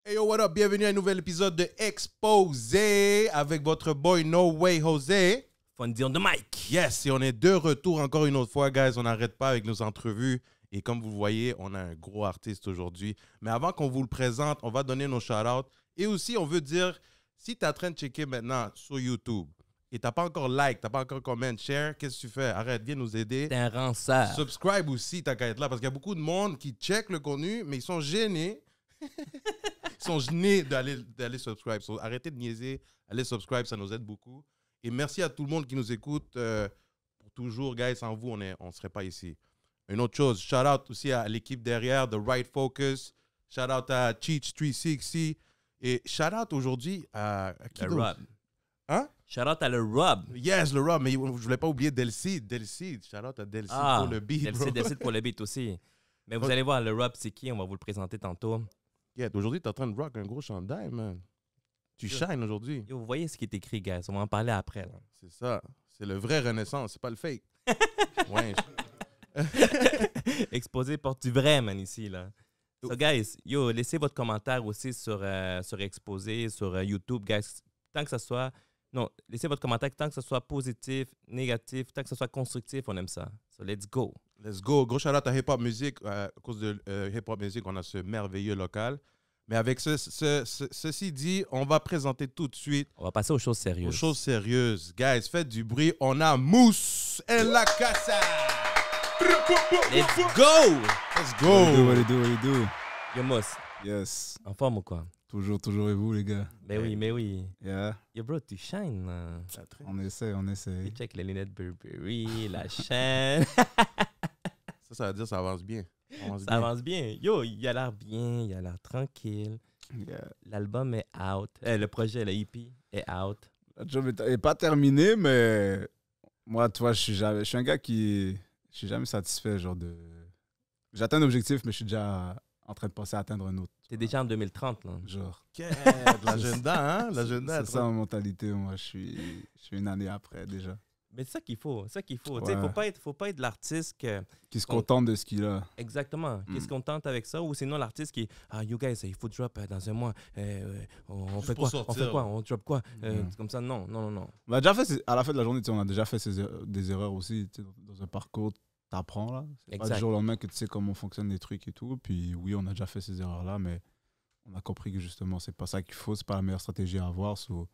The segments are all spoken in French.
Hey yo, what up? Bienvenue à un nouvel épisode de Exposé avec votre boy No Way José. Fundy on the mic. Yes, et on est de retour encore une autre fois, guys. On n'arrête pas avec nos entrevues. Et comme vous voyez, on a un gros artiste aujourd'hui. Mais avant qu'on vous le présente, on va donner nos shout-outs. Et aussi, on veut dire, si tu es en train de checker maintenant sur YouTube et tu n'as pas encore like, tu n'as pas encore comment, share, qu'est-ce que tu fais? Arrête, viens nous aider. T'es un ranceur. Subscribe aussi, t'as qu'à être là. Parce qu'il y a beaucoup de monde qui check le contenu, mais ils sont gênés. Ils sont gênés d'aller subscribe. So, arrêtez de niaiser, allez subscribe, ça nous aide beaucoup. Et merci à tout le monde qui nous écoute. Pour toujours, guys, sans vous, on ne serait pas ici. Une autre chose, shout out aussi à l'équipe derrière, The Right Focus. Shout out à Cheech360. Et shout out aujourd'hui à qui Le d'autre? Rob. Hein? Shout out à le Rob. Yes, le Rob, mais je voulais pas oublier Delcy. Shout out à Delcy pour le beat, bro. Delcy pour le beat aussi. Mais vous allez voir, le Rob, c'est qui? On va vous le présenter tantôt. Yeah, aujourd'hui, t'es en train de rock un gros chandail, man. Tu shines aujourd'hui. Yo, vous voyez ce qui est écrit, guys. On va en parler après. Là. C'est ça. C'est le vrai Renaissance, c'est pas le fake. Ouais. Exposé porte du vrai, man, ici. Là. So, guys, yo, laissez votre commentaire aussi sur Exposé, sur YouTube, guys. Tant que ça soit... Non, laissez votre commentaire tant que ça soit positif, négatif, tant que ça soit constructif, on aime ça. So, let's go. Let's go. Gros shout-out à Hip Hop Music. À cause de Hip Hop Music, on a ce merveilleux local. Mais avec ceci dit, on va présenter tout de suite On va passer aux choses sérieuses. aux choses sérieuses. Guys, faites du bruit. On a Mousse en la casa. Let's go! Let's What go. it do? Yo, Moss, Yes. en forme ou quoi? Toujours et vous, les gars. Mais oui. Yeah. Yo, bro, tu shines, là. On essaie. Tu check les lunettes Burberry, la chaîne. Ça veut dire que ça avance bien. Ça avance bien. Yo, il a l'air bien, il a l'air tranquille. Yeah. L'album est out. Le projet, le EP est out. La job est pas terminée, mais moi, tu vois, je suis un gars qui... Je suis jamais satisfait, genre de... J'atteins un objectif, mais je suis déjà en train de penser à atteindre un autre. T'es déjà en 2030, là. Genre. L'agenda, hein? L'agenda. C'est ça ma mentalité, moi. Je suis une année après, déjà. Mais c'est ça qu'il faut. C'est ça qu'il faut. Ouais. Tu sais, faut pas être l'artiste que... Qui se contente de ce qu'il a. Exactement. Qu'est-ce qu'on tente avec ça? Ou sinon, l'artiste qui... Ah, you guys, il faut drop dans un mois. On Juste fait pour quoi? On sortir. fait quoi? On drop quoi? Comme ça, non. On a déjà fait, à la fin de la journée, tu sais, on a déjà fait des erreurs aussi. Tu sais, dans un parcours, t'apprends là. C'est pas Exact. du jour au lendemain que tu sais comment fonctionnent les trucs et tout. Puis oui, on a déjà fait ces erreurs-là, mais on a compris que justement, c'est pas ça qu'il faut. C'est pas la meilleure stratégie à avoir. So,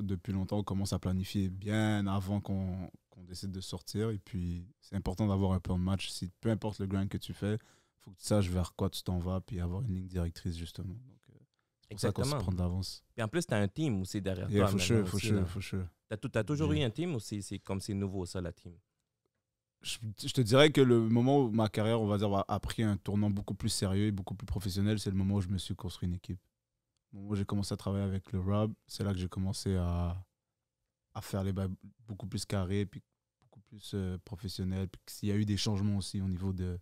depuis longtemps, on commence à planifier bien avant qu'on décide de sortir. Et puis, c'est important d'avoir un plan de match. Peu importe le grind que tu fais, il faut que tu saches vers quoi tu t'en vas, puis avoir une ligne directrice, justement. Donc, c'est pour ça qu'on se Exactement. prend d'avance. Puis en plus, t'as un team aussi derrière Yeah, toi. faut maintenant aussi, là. sure. T'as toujours eu un team ou c'est comme c'est nouveau, ça, la team? Je te dirais que le moment où ma carrière, on va dire, a pris un tournant beaucoup plus sérieux et beaucoup plus professionnel, c'est le moment où je me suis construit une équipe. Le moment où j'ai commencé à travailler avec le Rob, c'est là que j'ai commencé à faire les bails beaucoup plus carrés, puis beaucoup plus professionnels. Puis il y a eu des changements aussi au niveau de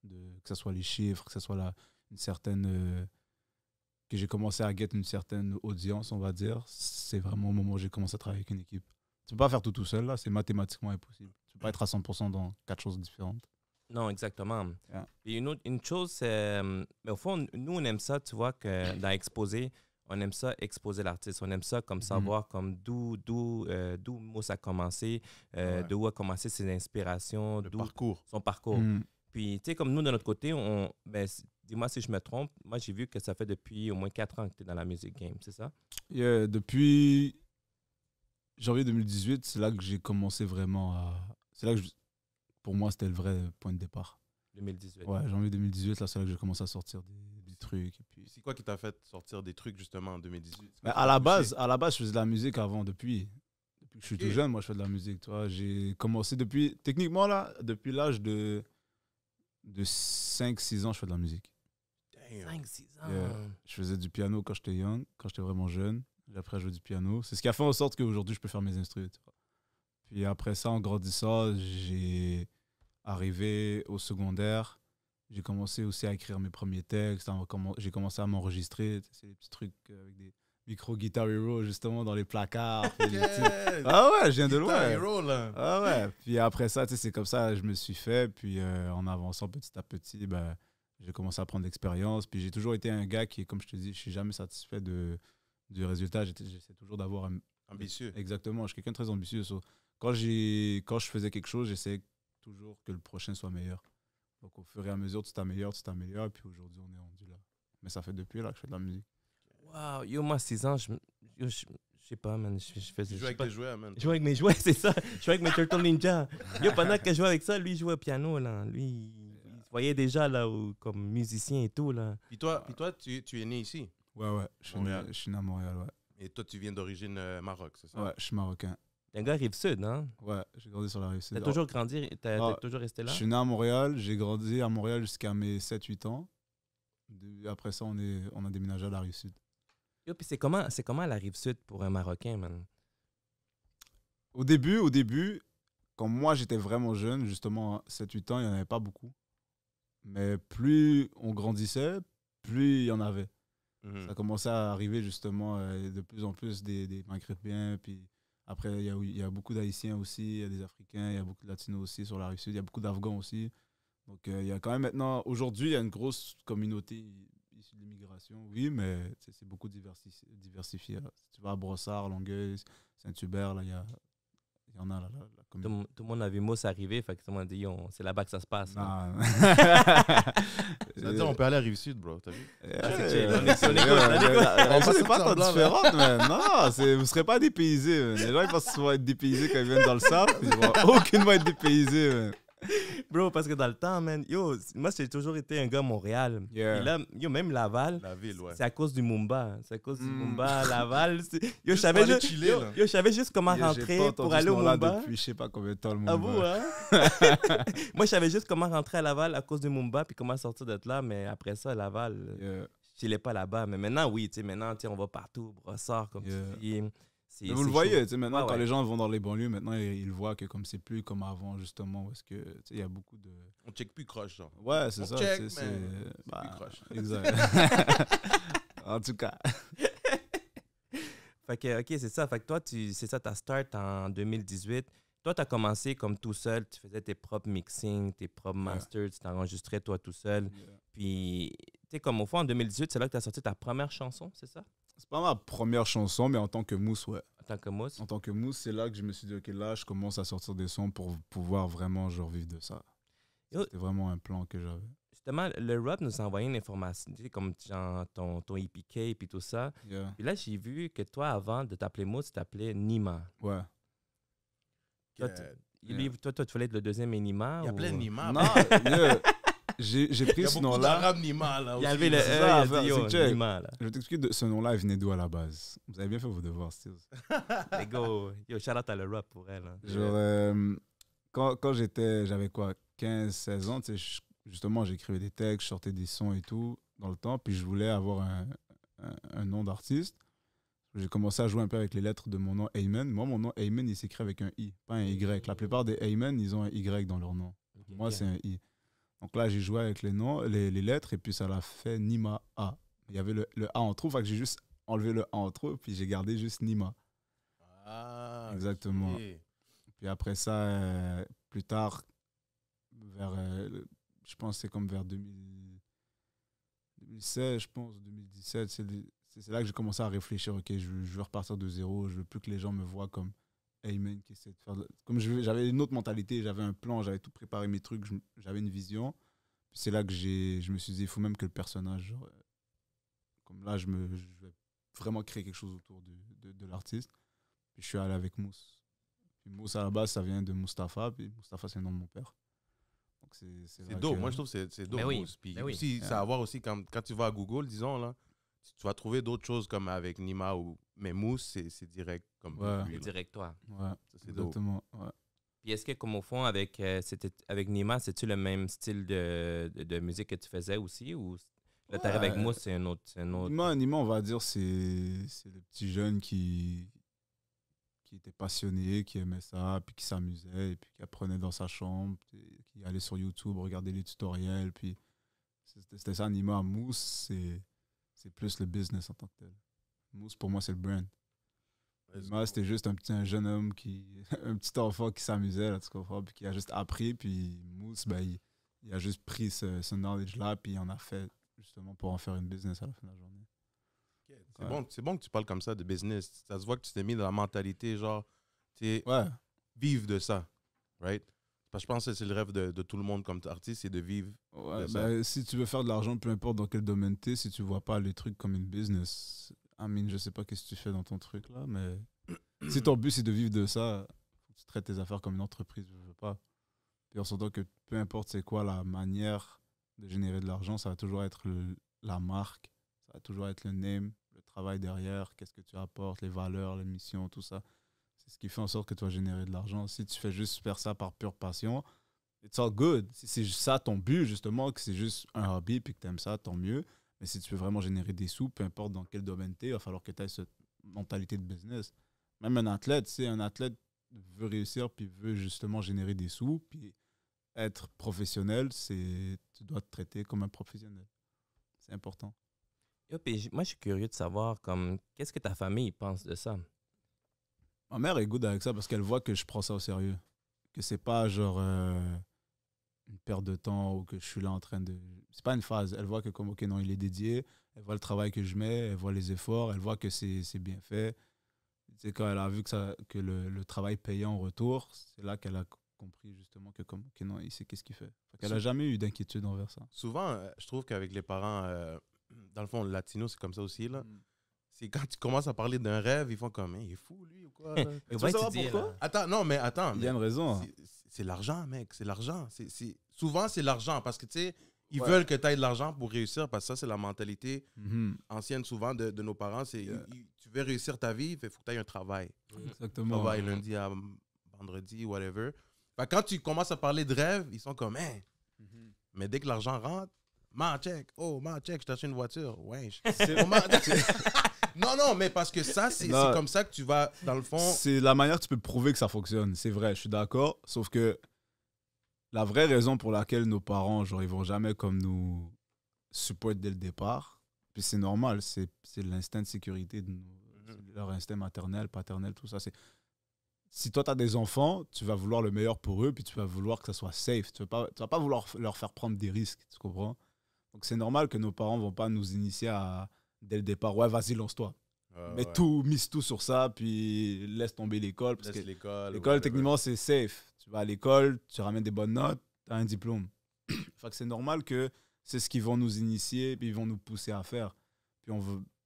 que ce soit les chiffres, que ce soit une certaine... que j'ai commencé à get une certaine audience, on va dire. C'est vraiment au moment où j'ai commencé à travailler avec une équipe. Tu peux pas faire tout seul, là. C'est mathématiquement impossible. Tu peux pas être à 100% dans 4 choses différentes. Non, exactement. Yeah. Puis une chose, c'est... Mais au fond, nous, on aime ça, tu vois, que dans Exposer, on aime ça exposer l'artiste. On aime ça comme savoir comme d'où Mousse a commencé, d'où a commencé ses inspirations, Le d'où parcours. son parcours. Puis, tu sais, comme nous, de notre côté, dis-moi si je me trompe, moi, j'ai vu que ça fait depuis au moins 4 ans que tu es dans la music game, c'est ça? Yeah, depuis janvier 2018, c'est là que j'ai commencé vraiment à... C'est là que, pour moi, c'était le vrai point de départ. 2018. Ouais, janvier 2018, là, c'est là que j'ai commencé à sortir des trucs. Et puis... C'est quoi qui t'a fait sortir des trucs justement en 2018? Mais à la base, je faisais de la musique avant, depuis que je suis tout jeune, moi, je fais de la musique. Tu vois. J'ai commencé techniquement, là, depuis l'âge de 5-6 ans, je fais de la musique. 5-6 ans. Yeah. Je faisais du piano quand j'étais young, quand j'étais vraiment jeune. J'ai appris à jouer du piano. C'est ce qui a fait en sorte qu'aujourd'hui, je peux faire mes instruments. Puis après ça, en grandissant, j'ai arrivé au secondaire. J'ai commencé aussi à écrire mes premiers textes. J'ai commencé à m'enregistrer. C'est des petits trucs avec des micro Guitar Hero, justement, dans les placards. Ah ouais, je viens de loin. Hero, là. Ah ouais. Puis après ça, c'est comme ça que je me suis fait. Puis en avançant petit à petit, J'ai commencé à prendre d'expérience. Puis j'ai toujours été un gars qui, comme je te dis, je suis jamais satisfait du résultat. J'essaie toujours d'avoir un... Ambitieux. Exactement, je suis quelqu'un de très ambitieux. Quand je faisais quelque chose, j'essayais toujours que le prochain soit meilleur. Donc au fur et à mesure, tu t'améliores. Et puis aujourd'hui, on est rendu là. Mais ça fait depuis là que je fais de la musique. Wow, yo, moi, 6 ans, je sais pas, man. Je faisais. Tu joues avec tes jouets, man. Je jouais avec mes jouets, c'est ça. Je jouais avec mes Turtle Ninja. Yo, pendant que je jouais avec ça, lui, il jouait au piano, là. Lui, il se voyait déjà, là, comme musicien et tout, là. Puis toi, tu es né ici. Ouais. Je suis né à Montréal, ouais. Et toi, tu viens d'origine Maroc, c'est ça? Ouais, je suis marocain. T'es un gars Rive-Sud, hein? Ouais, j'ai grandi sur la rive sud. T'as toujours grandi, t'as toujours resté là? Je suis né à Montréal, j'ai grandi à Montréal jusqu'à mes 7-8 ans. Après ça, on a déménagé à la rive sud. Yo, puis c'est comment la Rive-Sud pour un Marocain, man? Au début, quand moi j'étais vraiment jeune, justement, 7-8 ans, il n'y en avait pas beaucoup. Mais plus on grandissait, plus il y en avait. Mhm. Ça commençait à arriver justement de plus en plus des Maghrébins. Puis après, il y a beaucoup d'Haïtiens aussi, il y a des Africains, il y a beaucoup de Latinos aussi sur la rive sud, il y a beaucoup d'Afghans aussi. Donc il y a quand même maintenant, aujourd'hui, il y a une grosse communauté issue de l'immigration, oui, mais c'est beaucoup diversifié. Là. Si tu vas à Brossard, Longueuil, Saint-Hubert, là, il y en a là, la communauté. Tout le monde a vu Mousse arriver, fait que tout le monde dit, c'est là-bas que ça se passe. là. Non. C'est-à-dire, on peut aller à Rive-Sud, bro, t'as vu? c'est chill, on est C'est pas tant différente, man. Non, vous ne serez pas dépaysés. Man. Les gens ils pensent qu'ils vont être dépaysés quand ils viennent dans le sable. Ils vont aucunement être dépaysés. Man. Bro, parce que dans le temps, man, yo, moi, j'ai toujours été un gars Montréal. Yeah. Et là, yo, même Laval, La ville, ouais. c'est à cause du Mumba. C'est à cause du Mumba, Laval. Yo, je Juste savais pour aller juste, chiller, yo, là. yo, je savais juste comment J'ai pas rentrer entendu pour ce aller au nom-là Mumba. depuis je sais pas combien de temps le À Mumba. vous, hein? Moi, je savais juste comment rentrer à Laval à cause du Mumba puis comment sortir de là. Mais après ça, Laval, Yeah. je chillais pas là-bas. Mais maintenant, oui, tu sais, maintenant, on va partout, Brossard, comme Yeah. tu dis. Mais vous le voyez, tu sais, maintenant, Ouais, quand ouais. les gens vont dans les banlieues, maintenant, ils voient que comme c'est plus comme avant, justement, parce que, tu sais, il y a beaucoup de... On check plus croche, genre. Ouais, c'est On ça. check, c'est- mais c'est- bah, plus croche. Exact. En tout cas. Fait que, OK, c'est ça. Fait que toi, c'est ça, ta start en 2018. Toi, tu as commencé comme tout seul. Tu faisais tes propres mixings, tes propres masters. Tu t'enregistrais toi tout seul. Puis, tu sais, comme au fond, en 2018, c'est là que tu as sorti ta première chanson, c'est ça? C'est pas ma première chanson, mais en tant que Mousse, ouais. En tant que Mousse. En tant que Mousse, c'est là que je me suis dit, OK, là, je commence à sortir des sons pour pouvoir vraiment genre, vivre de ça. Yo. C'était vraiment un plan que j'avais. Justement, le rap nous a envoyé une information, tu sais, comme genre ton EPK et puis tout ça. Yeah. Puis là, j'ai vu que toi, avant de t'appeler Mousse, tu t'appelais Nima. Ouais. Toi, lui, toi, tu voulais être le deuxième Nima? Il y a ou- plein de Nima. Non, j'ai Il pris y a ce beaucoup nom-là. d'arabes Nima, là. Il a aussi. enlevé le c'est E, ça, il a l'affaire, dit, c'est yo, que check. Nima, là. Je vais t'expliquer, ce nom-là, il venait d'où à la base. Vous avez bien fait vos devoirs, Stills. Les go, yo, shout out à le rap pour elle. Hein. Genre, quand j'avais quoi, 15-16 ans, tu sais, justement, j'écrivais des textes, je sortais des sons et tout dans le temps, puis je voulais avoir un nom d'artiste. J'ai commencé à jouer un peu avec les lettres de mon nom Ayman. Moi, mon nom Ayman, il s'écrit avec un I, pas un Y. La plupart des Ayman, ils ont un Y dans leur nom. Moi, c'est un I. Donc là, j'ai joué avec les noms, les lettres, et puis ça l'a fait Nima A. Il y avait le A en trop, fait que j'ai juste enlevé le A en trop, puis j'ai gardé juste Nima. Ah, Exactement. ok. Puis après ça, plus tard, je pense que c'est comme vers 2016, je pense, 2017, c'est là que j'ai commencé à réfléchir, ok, je veux repartir de zéro, je veux plus que les gens me voient comme Ayman qui essaie de faire... Comme j'avais une autre mentalité, j'avais un plan, j'avais tout préparé mes trucs, j'avais une vision. Puis c'est là que je me suis dit, il faut même que le personnage, genre, comme là, je vais vraiment créer quelque chose autour de l'artiste. Puis je suis allé avec Mousse. Puis Mousse, à la base, ça vient de Mustapha, puis Mustapha, c'est le nom de mon père. Donc c'est là dope. que- Moi, je trouve que c'est dope. Mais oui, Mousse. Puis mais oui. aussi, ça a à voir aussi quand tu vas à Google, disons, là, tu vas trouver d'autres choses comme avec Nima ou. Mais Mousse, c'est direct comme Ouais. lui, là. Direct toi. Ouais, Ça, c'est dope. exactement. Ouais. Puis est-ce que, comme au fond, avec Nima, c'est-tu le même style de musique que tu faisais aussi? Ou là, t'arrives avec Ouais. Mousse, c'est un autre. Nima, on va dire, c'est le petit jeune qui était passionné, qui aimait ça, puis qui s'amusait, et puis qui apprenait dans sa chambre, puis qui allait sur YouTube, regarder les tutoriels, puis c'était ça, Nima. Mousse, c'est plus le business en tant que tel. Mousse, pour moi, c'est le brand. Nima, c'était juste un jeune homme, un petit enfant qui s'amusait, là, tu comprends, puis qui a juste appris, puis Mousse, ben, Il a juste pris ce knowledge-là, puis il en a fait justement pour en faire une business à la fin de la journée. C'est bon que tu parles comme ça de business. Ça se voit que tu t'es mis dans la mentalité, genre, tu sais, Ouais, vivre de ça, right? Parce que je pense que c'est le rêve de tout le monde comme artiste, c'est de vivre. ouais, C'est ça. ben, si tu veux faire de l'argent, peu importe dans quel domaine t'es, si tu vois pas les trucs comme une business, je sais pas qu'est-ce que tu fais dans ton truc là, mais si ton but c'est de vivre de ça, faut que tu traites tes affaires comme une entreprise, je veux pas. Puis on s'entend que peu importe c'est quoi la manière de générer de l'argent, ça va toujours être la marque, ça va toujours être le name, le travail derrière, qu'est-ce que tu apportes, les valeurs, les missions, tout ça. C'est ce qui fait en sorte que tu vas générer de l'argent. Si tu fais juste faire ça par pure passion, it's all good. Si c'est ça ton but, justement, que c'est juste un hobby puis que tu aimes ça, tant mieux. Mais si tu veux vraiment générer des sous, peu importe dans quel domaine tu es, il va falloir que tu aies cette mentalité de business. Même un athlète, si un athlète veut réussir puis veut justement générer des sous, puis être professionnel, tu dois te traiter comme un professionnel. C'est important. Yo, puis moi, je suis curieux de savoir, comme, qu'est-ce que ta famille pense de ça? Ma mère est good avec ça parce qu'elle voit que je prends ça au sérieux. Que c'est pas genre une perte de temps ou que je suis là en train de... C'est pas une phase. Elle voit que comme, ok, non, il est dédié. Elle voit le travail que je mets. Elle voit les efforts. Elle voit que c'est bien fait. C'est quand elle a vu que le travail payait en retour, c'est là qu'elle a compris justement que comme, ok, non, il sait qu'est-ce qu'il fait. Elle n'a jamais eu d'inquiétude envers ça. Souvent, je trouve qu'avec les parents, dans le fond, latino, c'est comme ça aussi, là. C'est quand tu commences à parler d'un rêve, ils font comme, hein, il est fou, lui, ou quoi? Là? Et veux va savoir étudier, pourquoi? là. Attends, non, mais attends. Il y a une raison. C'est l'argent, mec, c'est l'argent. Souvent, c'est l'argent, parce que, tu sais, ils Ouais. veulent que tu aies de l'argent pour réussir, parce que ça, c'est la mentalité Mhm. ancienne, souvent, de nos parents. C'est, tu veux réussir ta vie, il faut que tu aies un travail. Exactement. Travail lundi à vendredi, whatever. Fait que quand tu commences à parler de rêve, ils sont comme, hein. Mhm. Mais dès que l'argent rentre, check, je t'achète une voiture. Ouais. Non, mais parce que ça, c'est Non. comme ça que tu vas, dans le fond. C'est la manière que tu peux prouver que ça fonctionne. C'est vrai, je suis d'accord. Sauf que la vraie raison pour laquelle nos parents, genre, ils vont jamais comme nous support dès le départ, puis c'est normal, c'est l'instinct de sécurité, c'est leur instinct maternel, paternel, tout ça. Si toi, tu as des enfants, tu vas vouloir le meilleur pour eux, puis tu vas vouloir que ça soit safe. Tu vas pas vouloir leur faire prendre des risques, tu comprends? Donc c'est normal que nos parents vont pas nous initier dès le départ. Ouais, vas-y, lance-toi. Mise tout sur ça, puis laisse tomber l'école. Parce que l'école, techniquement, c'est safe. Tu vas à l'école, tu ramènes des bonnes notes, tu as un diplôme. Fait que c'est normal que c'est ce qu'ils vont nous initier, puis ils vont nous pousser à faire. Puis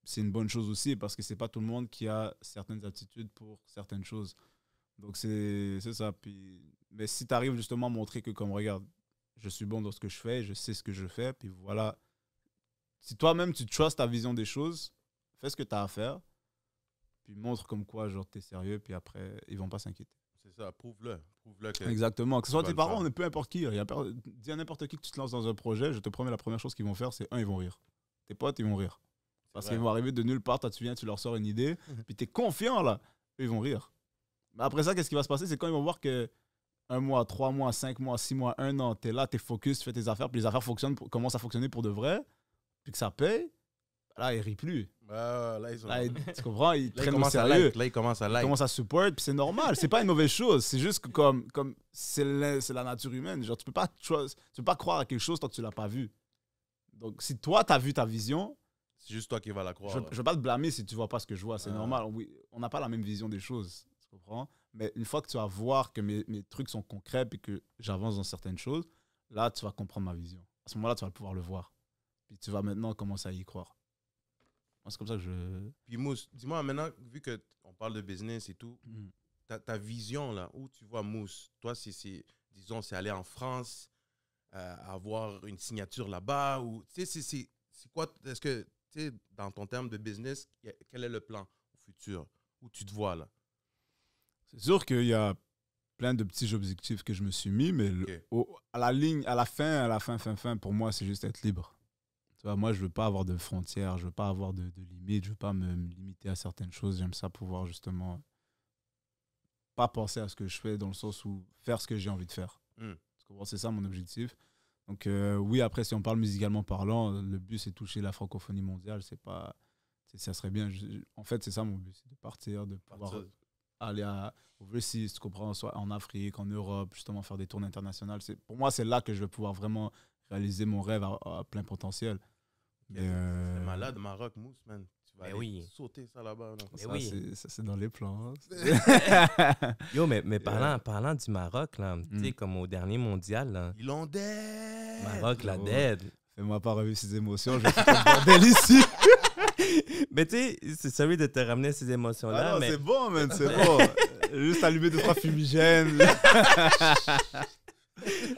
c'est une bonne chose aussi, parce que c'est pas tout le monde qui a certaines aptitudes pour certaines choses. Donc c'est ça. Mais si tu arrives justement à montrer que, comme, regarde, je suis bon dans ce que je fais, je sais ce que je fais, puis voilà. Si toi-même, tu trustes ta vision des choses, fais ce que tu as à faire, puis montre comme quoi, genre, t'es sérieux, puis après, ils vont pas s'inquiéter. C'est ça, prouve-le que Exactement. Que ce soit tes parents, faire. on est peu importe qui. Dis à n'importe qui que tu te lances dans un projet, je te promets, la première chose qu'ils vont faire, c'est ils vont rire. Tes potes, ils vont rire. Parce qu'ils vont arriver de nulle part, toi, tu viens, tu leur sors une idée, puis t'es confiant, là. Eux, ils vont rire. Mais après ça, qu'est-ce qui va se passer? C'est quand ils vont voir que 1 mois, 3 mois, 5 mois, 6 mois, 1 an, t'es là, t'es focus, tu fais tes affaires, puis les affaires commencent à fonctionner pour de vrai, puis que ça paye, là, ils rient plus. Là, Tu comprends? Ils là, prennent au sérieux. Là, ils commencent à like. Ils commencent à support, puis c'est normal. C'est pas une mauvaise chose. C'est juste que comme c'est la nature humaine. Genre, tu peux pas croire à quelque chose tant que tu l'as pas vu. Donc, si toi, tu as vu ta vision, c'est juste toi qui vas la croire. je vais pas te blâmer si tu vois pas ce que je vois. C'est normal. Oui, on n'a pas la même vision des choses. Tu comprends? Mais une fois que tu vas voir que mes trucs sont concrets et que j'avance dans certaines choses, là, tu vas comprendre ma vision. À ce moment-là, tu vas pouvoir le voir. Puis tu vas maintenant commencer à y croire. Moi, c'est comme ça que je... Puis Mousse, dis-moi maintenant, vu qu'on parle de business et tout, ta vision, là, où tu vois Mousse, toi, disons, c'est aller en France, avoir une signature là-bas, ou, tu sais, c'est quoi, est-ce que, tu sais, dans ton terme de business, quel est le plan au futur, où tu te vois, là? C'est sûr qu'il y a plein de petits objectifs que je me suis mis, mais à la fin, pour moi, c'est juste être libre. Tu vois, moi, je veux pas avoir de frontières, je veux pas avoir de limites, je veux pas me limiter à certaines choses. J'aime ça pouvoir justement pas penser à ce que je fais dans le sens où faire ce que j'ai envie de faire. C'est ça mon objectif. Donc oui, après, si on parle musicalement parlant, le but, c'est toucher la francophonie mondiale. Ça serait bien. En fait, c'est ça mon but, c'est de partir, de pouvoir aller overseas, tu comprends, soit en Afrique, en Europe, justement faire des tournées internationales. Pour moi, c'est là que je vais pouvoir vraiment réaliser mon rêve à plein potentiel. C'est malade, Maroc, Mousse, man. Tu vas aller sauter ça là-bas. Ça, c'est dans les plans. Yo, mais parlant du Maroc, là, tu sais, comme au dernier mondial, là, ils l'ont dead. Maroc l'a dead. Fais-moi pas revivre ces émotions, je vais faire un bordel ici. Mais tu sais, c'est sérieux de te ramener ces émotions-là. Ah non, mais... c'est bon, man, c'est bon. Juste allumer 2-3 fumigènes.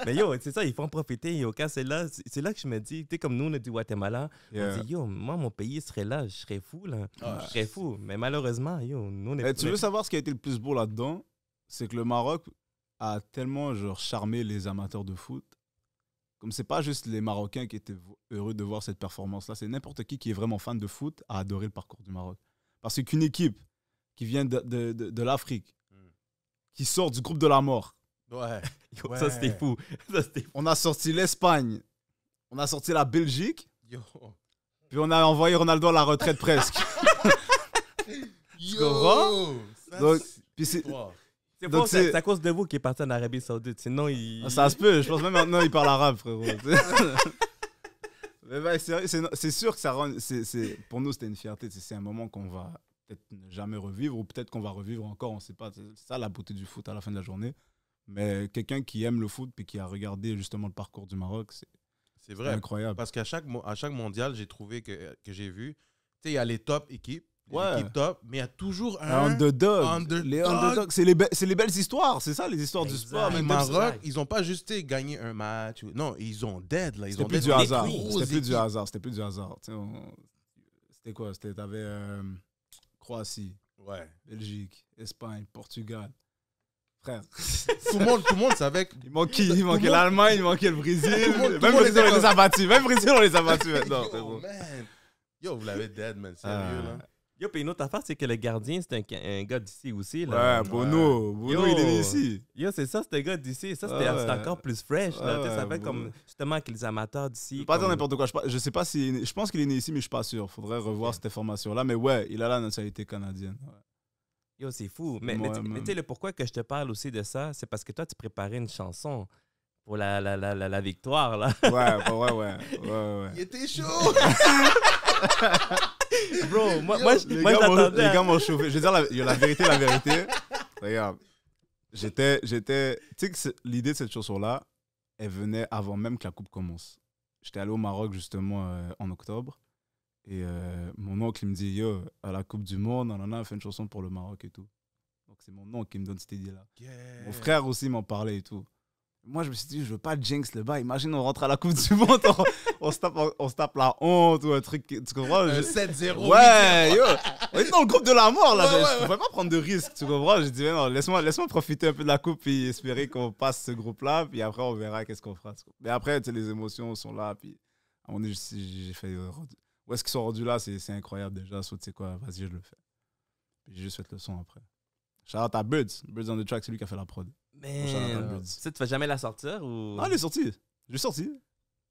Mais yo, c'est ça, il faut en profiter. Yo, quand c'est là que je me dis, tu sais, comme nous, on est du Guatemala, on dit, yo, moi, mon pays serait là, je serais fou, là. Je serais fou. Mais malheureusement, yo, nous, on est... Tu veux savoir ce qui a été le plus beau là-dedans? C'est que le Maroc a tellement, genre, charmé les amateurs de foot. Comme c'est pas juste les Marocains qui étaient heureux de voir cette performance-là, c'est n'importe qui est vraiment fan de foot a adoré le parcours du Maroc. Parce qu'une équipe qui vient de l'Afrique, qui sort du groupe de la mort. Ouais. Yo, ça, c'était fou. On a sorti l'Espagne, on a sorti la Belgique, Yo. puis on a envoyé Ronaldo à la retraite presque. Yo. Donc, puis c'est à cause de vous qu'il est parti en Arabie Saoudite. Sinon, il... Ça se peut. Je pense même maintenant, il parle arabe, frérot. Mais ouais, c'est sûr que ça rend... pour nous, c'était une fierté. C'est un moment qu'on va peut-être ne jamais revivre ou peut-être qu'on va revivre encore. On ne sait pas. C'est ça la beauté du foot à la fin de la journée. Mais quelqu'un qui aime le foot et qui a regardé justement le parcours du Maroc, c'est vrai. Incroyable. Parce qu'à chaque mondial, j'ai trouvé que j'ai vu, tu sais, il y a les top équipes. Ouais. L'équipe top, mais il y a toujours un underdog. Les underdogs, c'est les belles histoires, c'est ça les histoires du sport. Mais Maroc, ils n'ont pas juste gagné un match. Non, ils ont dead. C'était plus du hasard. C'était plus du hasard. C'était quoi? T'avais Croatie, Belgique, Espagne, Portugal. Frère. Tout le monde savait que... Il manquait l'Allemagne, il manquait le Brésil. Même le Brésil, on les a battus. Même le Brésil, on les a battus maintenant. Yo, man. Yo, vous l'avez dead, man. Sérieux, là. Yo, puis une autre affaire, c'est que le gardien, c'est un gars d'ici aussi. Là. Ouais, Bono. Bono, il est né ici. Yo, c'est ça, c'était un gars d'ici. Ça, c'était encore plus fresh. Là. Ça fait comme, justement, que les amateurs d'ici... Pas dire n'importe quoi. Je sais pas si... Je pense qu'il est né ici, mais je suis pas sûr. Faudrait revoir cette information-là. Mais ouais, il a la nationalité canadienne. Ouais. Yo, c'est fou. Mais tu sais, le pourquoi que je te parle aussi de ça, c'est parce que toi, tu préparais une chanson pour la victoire, là. Ouais. Il était chaud! Bro, moi j'attendais. Les gars m'ont chauffé. Je veux dire, la vérité. Regarde. Tu sais que l'idée de cette chanson-là, elle venait avant même que la coupe commence. J'étais allé au Maroc, justement, en octobre. Et mon oncle, il me dit, yo, à la Coupe du Monde, on a fait une chanson pour le Maroc et tout. Donc, c'est mon oncle qui me donne cette idée-là. Yeah. Mon frère aussi m'en parlait et tout. Moi, je me suis dit, je veux pas jinx le bas. Imagine, on rentre à la Coupe du Monde, on se tape la honte ou un truc. Tu comprends? 7-0. Ouais, yo. On est dans le groupe de la mort, là. Je pouvais pas prendre de risques, tu comprends? J'ai dit, non, laisse-moi profiter un peu de la coupe et espérer qu'on passe ce groupe-là. Puis après, on verra qu'est-ce qu'on fera. Mais après, tu sais, les émotions sont là. Puis à un moment donné, j'ai fait. Où est-ce qu'ils sont rendus là? C'est incroyable déjà. Tu sais quoi? Vas-y, je le fais. Puis j'ai juste fait le son après. Shout out à Birds. Birds on the Track, c'est lui qui a fait la prod. Mais tu vas jamais la sortir ou... Ah, elle est sortie. Je l'ai sortie.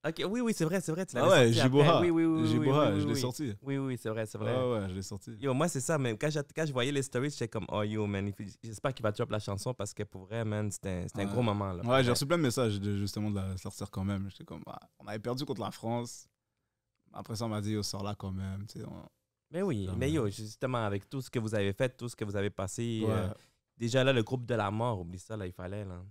Ok, oui, c'est vrai. Tu l'avais ouais, sorti Jiboha. après. Oui, je l'ai sorti. Oui, c'est vrai. Ouais, je l'ai sorti. Yo, moi, c'est ça, mais quand je voyais les stories, j'étais comme, oh yo, man, j'espère qu'il va drop la chanson parce que pour vrai, man, c'était un gros moment. Là, ouais, j'ai reçu plein de messages justement de la sortir quand même. J'étais comme, on avait perdu contre la France. Après ça, on m'a dit, yo, sors là quand même. Mais oui, mais yo, justement, avec tout ce que vous avez fait, tout ce que vous avez passé, ouais. Déjà là, le groupe de la mort, oublie ça, là, il fallait. Là.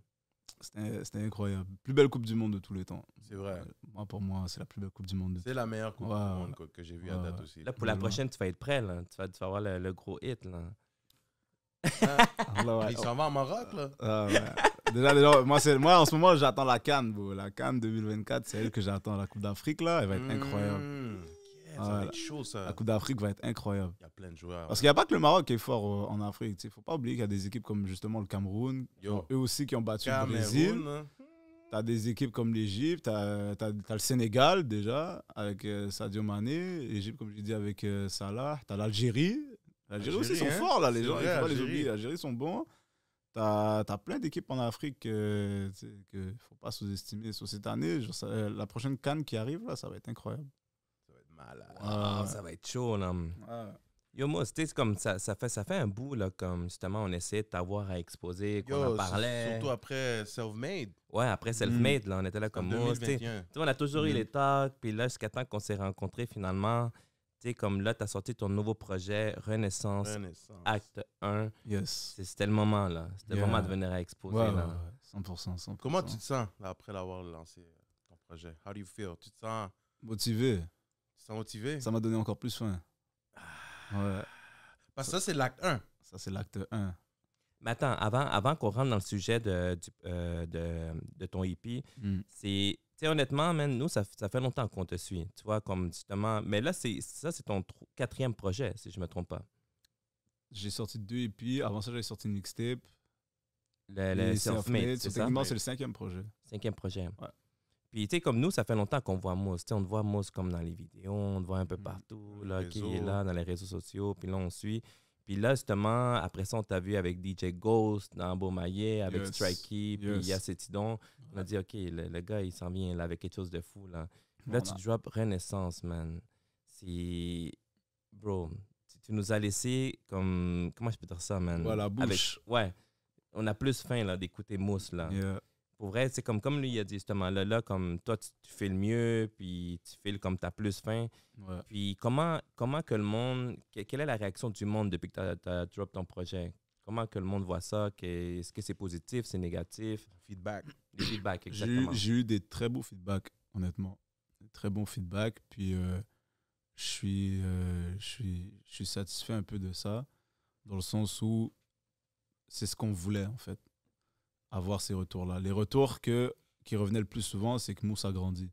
C'était incroyable. Plus belle Coupe du Monde de tous les temps. C'est vrai. Pour moi, c'est la plus belle Coupe du Monde. C'est la meilleure Coupe du Monde que j'ai vue à date aussi. Là, pour la prochaine, tu vas être prêt. Là. Tu vas avoir le gros hit. Là. Il s'en va en Maroc, là. Déjà, moi, en ce moment, j'attends la CAN. La CAN 2024, c'est elle que j'attends. La Coupe d'Afrique, là, elle va être incroyable. Ça va être chaud, ça. La Coupe d'Afrique va être incroyable. Il y a plein de joueurs. Parce qu'il n'y a pas que le Maroc qui est fort en Afrique. Il ne faut pas oublier qu'il y a des équipes comme justement le Cameroun, eux aussi qui ont battu le Brésil. Tu as des équipes comme l'Égypte, tu as le Sénégal déjà, avec Sadio Mané. L'Égypte, comme je dis, avec Salah. Tu as l'Algérie. L'Algérie aussi sont forts, là, les gens. Il ne faut pas les oublier. L'Algérie sont bons. Tu as plein d'équipes en Afrique qu'il ne faut pas sous-estimer. Cette année, la prochaine CAN qui arrive, là, ça va être incroyable. Malade. Ça va être chaud, là. Yo, moi, c'était comme ça fait un bout, là, comme justement, on essayait de t'avoir à exposer, qu'on en parlait. Surtout après Self-Made, Ouais, après Self-Made, là, on était là en comme moi. Tu sais, 2021. on a toujours eu les talks, puis là, jusqu'à temps qu'on s'est rencontrés finalement. Tu sais, comme là, tu as sorti ton nouveau projet, Renaissance, Renaissance. Acte 1. Yes. C'était le moment, là. C'était le Yeah. moment de venir à exposer, Ouais, là. ouais, 100%, 100%. Comment tu te sens là, après l'avoir lancé, ton projet? How do you feel? Tu te sens Motivé. motivé? Ça m'a donné encore plus faim. Ouais. Parce que ça, c'est l'acte 1. Ça, c'est l'acte 1. Mais attends, avant qu'on rentre dans le sujet de ton EP, c'est... Tu sais, honnêtement, man, nous, ça fait longtemps qu'on te suit. Tu vois, comme justement... Mais là, c'est ton 4e projet, si je ne me trompe pas. J'ai sorti 2 EP. Avant ça, j'avais sorti une mixtape. Le Self-Made, c'est ça? Techniquement, c'est le 5e projet. 5e projet. Ouais. Puis, tu sais, comme nous, ça fait longtemps qu'on voit Mousse. Tu sais, on te voit Mousse comme dans les vidéos, on te voit un peu partout, là, qui est là, dans les réseaux sociaux, puis là, on suit. Puis là, justement, après ça, on t'a vu avec DJ Ghost dans Beaumaillet, avec Strikey, puis il y a Cétidon. On a dit, OK, le gars, il s'en vient là avec quelque chose de fou, là. Puis là, tu drops Renaissance, man. C'est... Bro, tu nous as laissé comme... Comment je peux dire ça, man? Ouais, la bouche. Ouais. On a plus faim, là, d'écouter Mousse, là. Yeah. Pour vrai, c'est comme lui, il a dit justement, là comme toi, tu fais le mieux, puis tu files comme tu as plus faim. Ouais. Puis comment que le monde, quelle est la réaction du monde depuis que tu as drop ton projet? Comment que le monde voit ça? Est-ce que c'est positif, c'est négatif? Feedback. Des feedbacks, exactement. J'ai eu des très beaux feedbacks, honnêtement. Des très bons feedbacks. Puis je suis satisfait un peu de ça, dans le sens où c'est ce qu'on voulait, en fait. Avoir ces retours-là. Les retours qui revenaient le plus souvent, c'est que Mousse a grandi.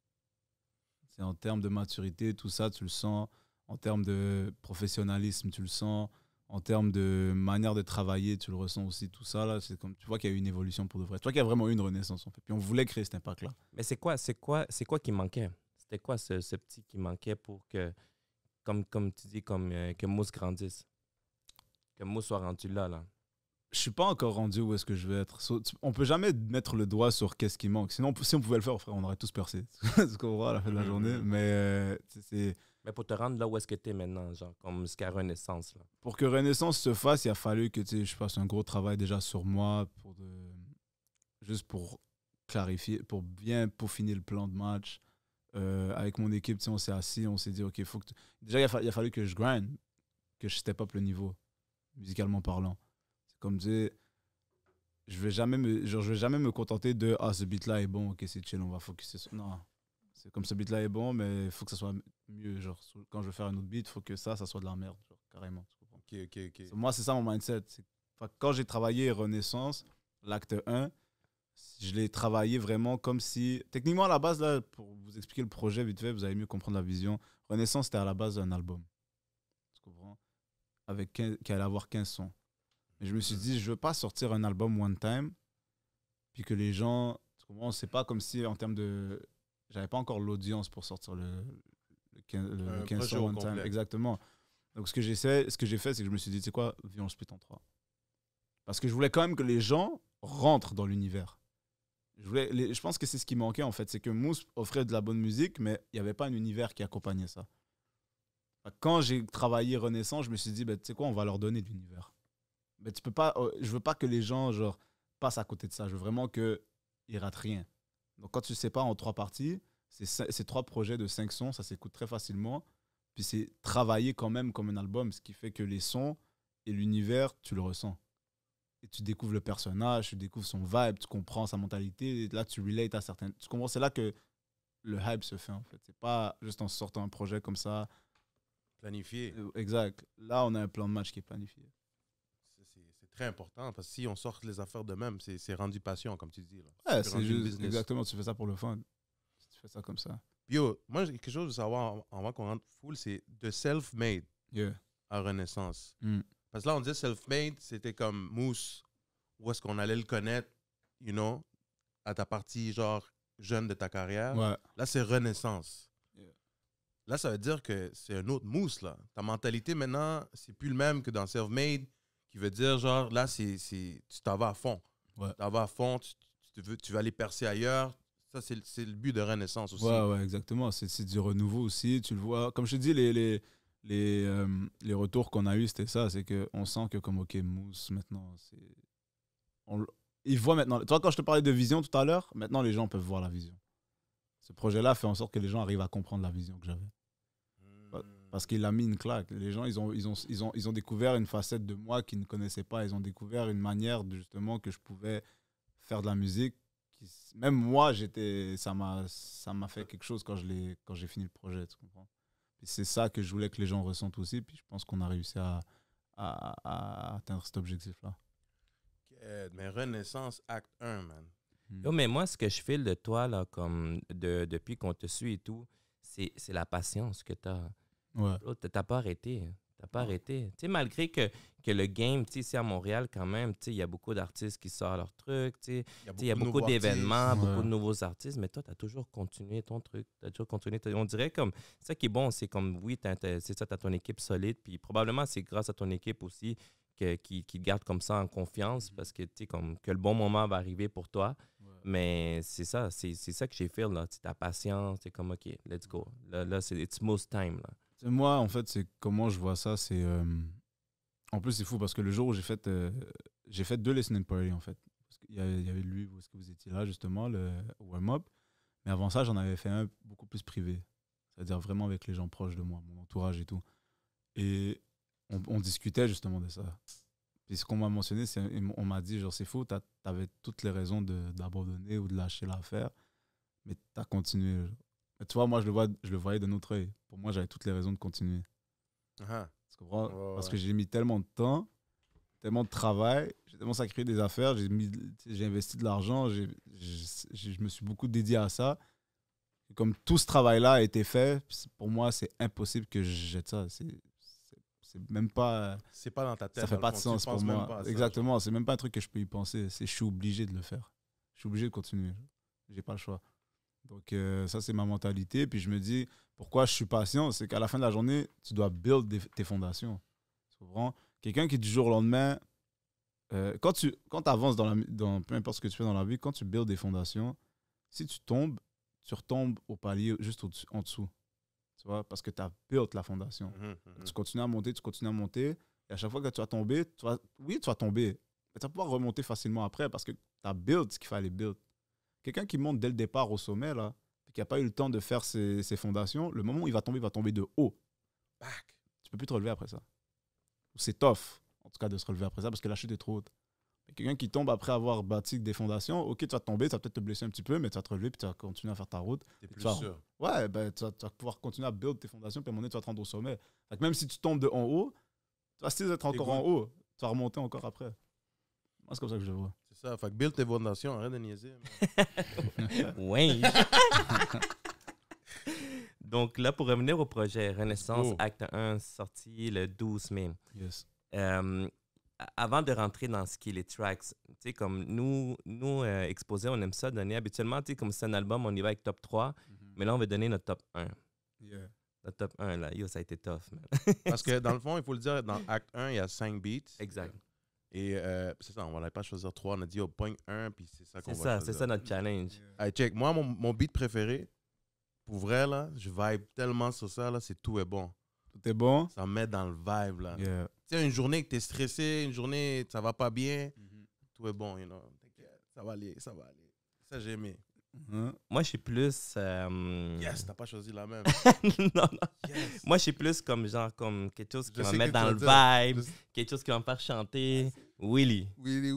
C'est en termes de maturité, tout ça, tu le sens. En termes de professionnalisme, tu le sens. En termes de manière de travailler, tu le ressens aussi. Tout ça, là, c'est comme, tu vois qu'il y a eu une évolution pour de vrai. Tu vois qu'il y a vraiment eu une renaissance, en fait. Puis on voulait créer cet impact-là. Mais c'est quoi qui manquait? C'était quoi ce petit qui manquait pour que, comme tu dis, que Mousse grandisse? Que Mousse soit rendu là. Je suis pas encore rendu où est-ce que je vais être. On peut jamais mettre le doigt sur qu'est-ce qui manque. Sinon, si on pouvait le faire, frère, on aurait tous percé. C'est ce qu'on voit à la fin de la journée. Mais c'est... Mais pour te rendre là où est-ce que tu es maintenant, genre comme jusqu'à Renaissance, là. Pour que Renaissance se fasse, il a fallu que je fasse un gros travail déjà sur moi, juste pour clarifier, pour bien peaufiner le plan de match. Avec mon équipe, on s'est assis, on s'est dit, OK, faut que déjà, il a fallu que je grind, que je step up le niveau, musicalement parlant. Comme dire, je vais jamais me contenter de ce beat-là est bon, ok, c'est chill, on va focuser sur. Non, c'est comme ce beat-là est bon, mais il faut que ça soit mieux. Genre, quand je veux faire un autre beat, il faut que ça soit de la merde, genre, carrément. Ok. Moi, c'est ça mon mindset. Quand j'ai travaillé Renaissance, l'acte 1, je l'ai travaillé vraiment comme si. Techniquement, à la base, là, pour vous expliquer le projet vite fait, vous allez mieux comprendre la vision. Renaissance, c'était à la base d'un album. Tu comprends? Qui allait avoir 15 sons. Mais je me suis dit, je veux pas sortir un album one time, puis que les gens, tu comprends, c'est pas comme si en termes de, j'avais pas encore l'audience pour sortir le 15 sons one time, exactement. Donc ce que j'ai fait, c'est que je me suis dit, tu sais quoi, viens on split en 3. Parce que je voulais quand même que les gens rentrent dans l'univers. Je pense que c'est ce qui manquait en fait, c'est que Mousse offrait de la bonne musique, mais il y avait pas un univers qui accompagnait ça. Quand j'ai travaillé Renaissance, je me suis dit, tu sais quoi, on va leur donner de l'univers. Mais tu peux pas, je veux pas que les gens genre, passent à côté de ça. Je veux vraiment qu'ils ratent rien. Donc, quand tu sépares en 3 parties, c'est 3 projets de 5 sons, ça s'écoute très facilement. Puis, c'est travailler quand même comme un album, ce qui fait que les sons et l'univers, tu le ressens. Et tu découvres le personnage, tu découvres son vibe, tu comprends sa mentalité. Et là, tu relates à certaines. Tu comprends, c'est là que le hype se fait en fait. C'est pas juste en sortant un projet comme ça. Planifié. Exact. Là, on a un plan de match qui est planifié. C'est très important parce que si on sort les affaires de même, c'est rendu patient, comme tu dis. Là. Ouais, c'est juste, exactement, tu fais ça pour le fun. Tu fais ça comme ça. Yo, moi, j'ai quelque chose de savoir avant qu'on rentre full, c'est de self-made à Renaissance. Parce que là, on disait self-made, c'était comme Mousse, où est-ce qu'on allait le connaître, you know, à ta partie, genre, jeune de ta carrière. Ouais. Là, c'est Renaissance. Là, ça veut dire que c'est un autre Mousse, là. Ta mentalité, maintenant, c'est plus le même que dans self-made, qui veut dire, genre, là, tu t'en vas à fond. Ouais. Tu t'en vas à fond, tu vas aller percer ailleurs. Ça, c'est le but de Renaissance aussi. Ouais, exactement. C'est du renouveau aussi. Tu le vois. Comme je te dis, les retours qu'on a eus, c'était ça. C'est qu'on sent que comme, OK, Mousse, maintenant, ils voient maintenant. Tu vois, quand je te parlais de vision tout à l'heure, maintenant, les gens peuvent voir la vision. Ce projet-là fait en sorte que les gens arrivent à comprendre la vision que j'avais. Parce qu'il a mis une claque. Les gens, ils ont découvert une facette de moi qu'ils ne connaissaient pas. Ils ont découvert une manière, justement, que je pouvais faire de la musique. Même moi, ça m'a fait quelque chose quand j'ai fini le projet, tu comprends? Puis c'est ça que je voulais que les gens ressentent aussi. Puis je pense qu'on a réussi à atteindre cet objectif-là. Mais Renaissance, acte 1, man. Yo, mais moi, ce que je file de toi, là, comme depuis qu'on te suit et tout, c'est la patience que tu as. Ouais. T'as pas arrêté. T'as pas arrêté. Tu sais, malgré que le game, tu sais, ici à Montréal, quand même, tu sais, il y a beaucoup d'artistes qui sortent leurs trucs, tu sais. Il y a beaucoup d'événements, beaucoup de nouveaux artistes, mais toi, tu as toujours continué ton truc. Tu as toujours continué. On dirait comme, ça qui est bon, c'est comme, oui, c'est ça, tu as ton équipe solide, puis probablement, c'est grâce à ton équipe aussi qui te garde comme ça en confiance, parce que, tu sais, comme, que le bon moment va arriver pour toi. Mais c'est ça que j'ai fait, là. Ta patience, c'est comme, OK, let's go. Là c'est it's most time, là. Moi, en fait, c'est comment je vois ça, c'est... En plus, c'est fou parce que le jour où j'ai fait 2 listening parties, en fait. Il y avait lui, où est-ce que vous étiez là, justement, le warm-up. Mais avant ça, j'en avais fait un beaucoup plus privé. C'est-à-dire vraiment avec les gens proches de moi, mon entourage et tout. Et on discutait justement de ça. Puis ce qu'on m'a mentionné, on m'a dit, genre, c'est fou, t'avais toutes les raisons d'abandonner ou de lâcher l'affaire, mais t'as continué. Mais tu vois, moi, je le voyais de notre œil. Pour moi, j'avais toutes les raisons de continuer. Tu comprends? Parce que j'ai mis tellement de temps, tellement de travail, j'ai tellement sacrifié des affaires, j'ai investi de l'argent, je me suis beaucoup dédié à ça. Et comme tout ce travail-là a été fait, pour moi, c'est impossible que je jette ça. C'est même pas... C'est pas dans ta tête. Ça fait pas de sens pour moi. Exactement, c'est même pas un truc que je peux y penser. Je suis obligé de le faire. Je suis obligé de continuer. J'ai pas le choix. Donc ça, c'est ma mentalité. Puis je me dis, pourquoi je suis patient? C'est qu'à la fin de la journée, tu dois build tes fondations. Tu comprends? Quelqu'un qui, du jour au lendemain, quand tu avances dans peu importe ce que tu fais dans la vie, quand tu builds des fondations, si tu tombes, tu retombes au palier juste en dessous. Tu vois? Parce que tu as build la fondation. Tu continues à monter, tu continues à monter. Et à chaque fois que tu vas tomber, tu vas tomber. Mais tu vas pouvoir remonter facilement après parce que tu as build ce qu'il fallait build. Quelqu'un qui monte dès le départ au sommet, là, et qui n'a pas eu le temps de faire ses fondations, le moment où il va tomber de haut. Back. Tu ne peux plus te relever après ça. C'est tough, en tout cas, de se relever après ça, parce que la chute est trop haute. Quelqu'un qui tombe après avoir bâti des fondations, OK, tu vas tomber, tu vas peut-être te blesser un petit peu, mais tu vas te relever, puis tu vas continuer à faire ta route. T'es plus sûr. Ouais, ben, tu vas pouvoir continuer à build tes fondations, puis à un moment donné, tu vas te rendre au sommet. Donc, même si tu tombes de en haut, tu vas still être encore en haut. Tu vas remonter encore après. Moi, c'est comme ça que je le vois. C'est ça. Fait que build tes fondations, arrête de niaiser. Oui. Donc là, pour revenir au projet Renaissance Acte 1, sorti le 12 mai. Yes. Avant de rentrer dans ce qui est les tracks, tu sais, comme nous exposés, on aime ça donner. Habituellement, tu sais, comme c'est un album, on y va avec top 3, mais là, on va donner notre top 1. Yeah. Notre top 1, là, yo, ça a été tough, man. Parce que dans le fond, il faut le dire, dans Acte 1, il y a 5 beats. Exact. Et c'est ça, on n'allait pas choisir 3. On a dit, point 1, puis c'est ça qu'on va choisir. C'est ça notre challenge. Hey, check. Moi, mon beat préféré, pour vrai, là, je vibe tellement sur ça, là, c'est Tout est bon. Tout est bon? Ça me met dans le vibe, là. Yeah. Tu sais, une journée que t'es stressé, une journée ça va pas bien, tout est bon, you know. T'inquiète, ça va aller. Ça, j'ai aimé. Moi, je suis plus... Yes, t'as pas choisi la même. non. Yes. Moi, je suis plus comme genre comme quelque chose qui Je va sais me mettre que dans tu le vas vibe, quelque chose qui va me faire chanter. Willy. Willy.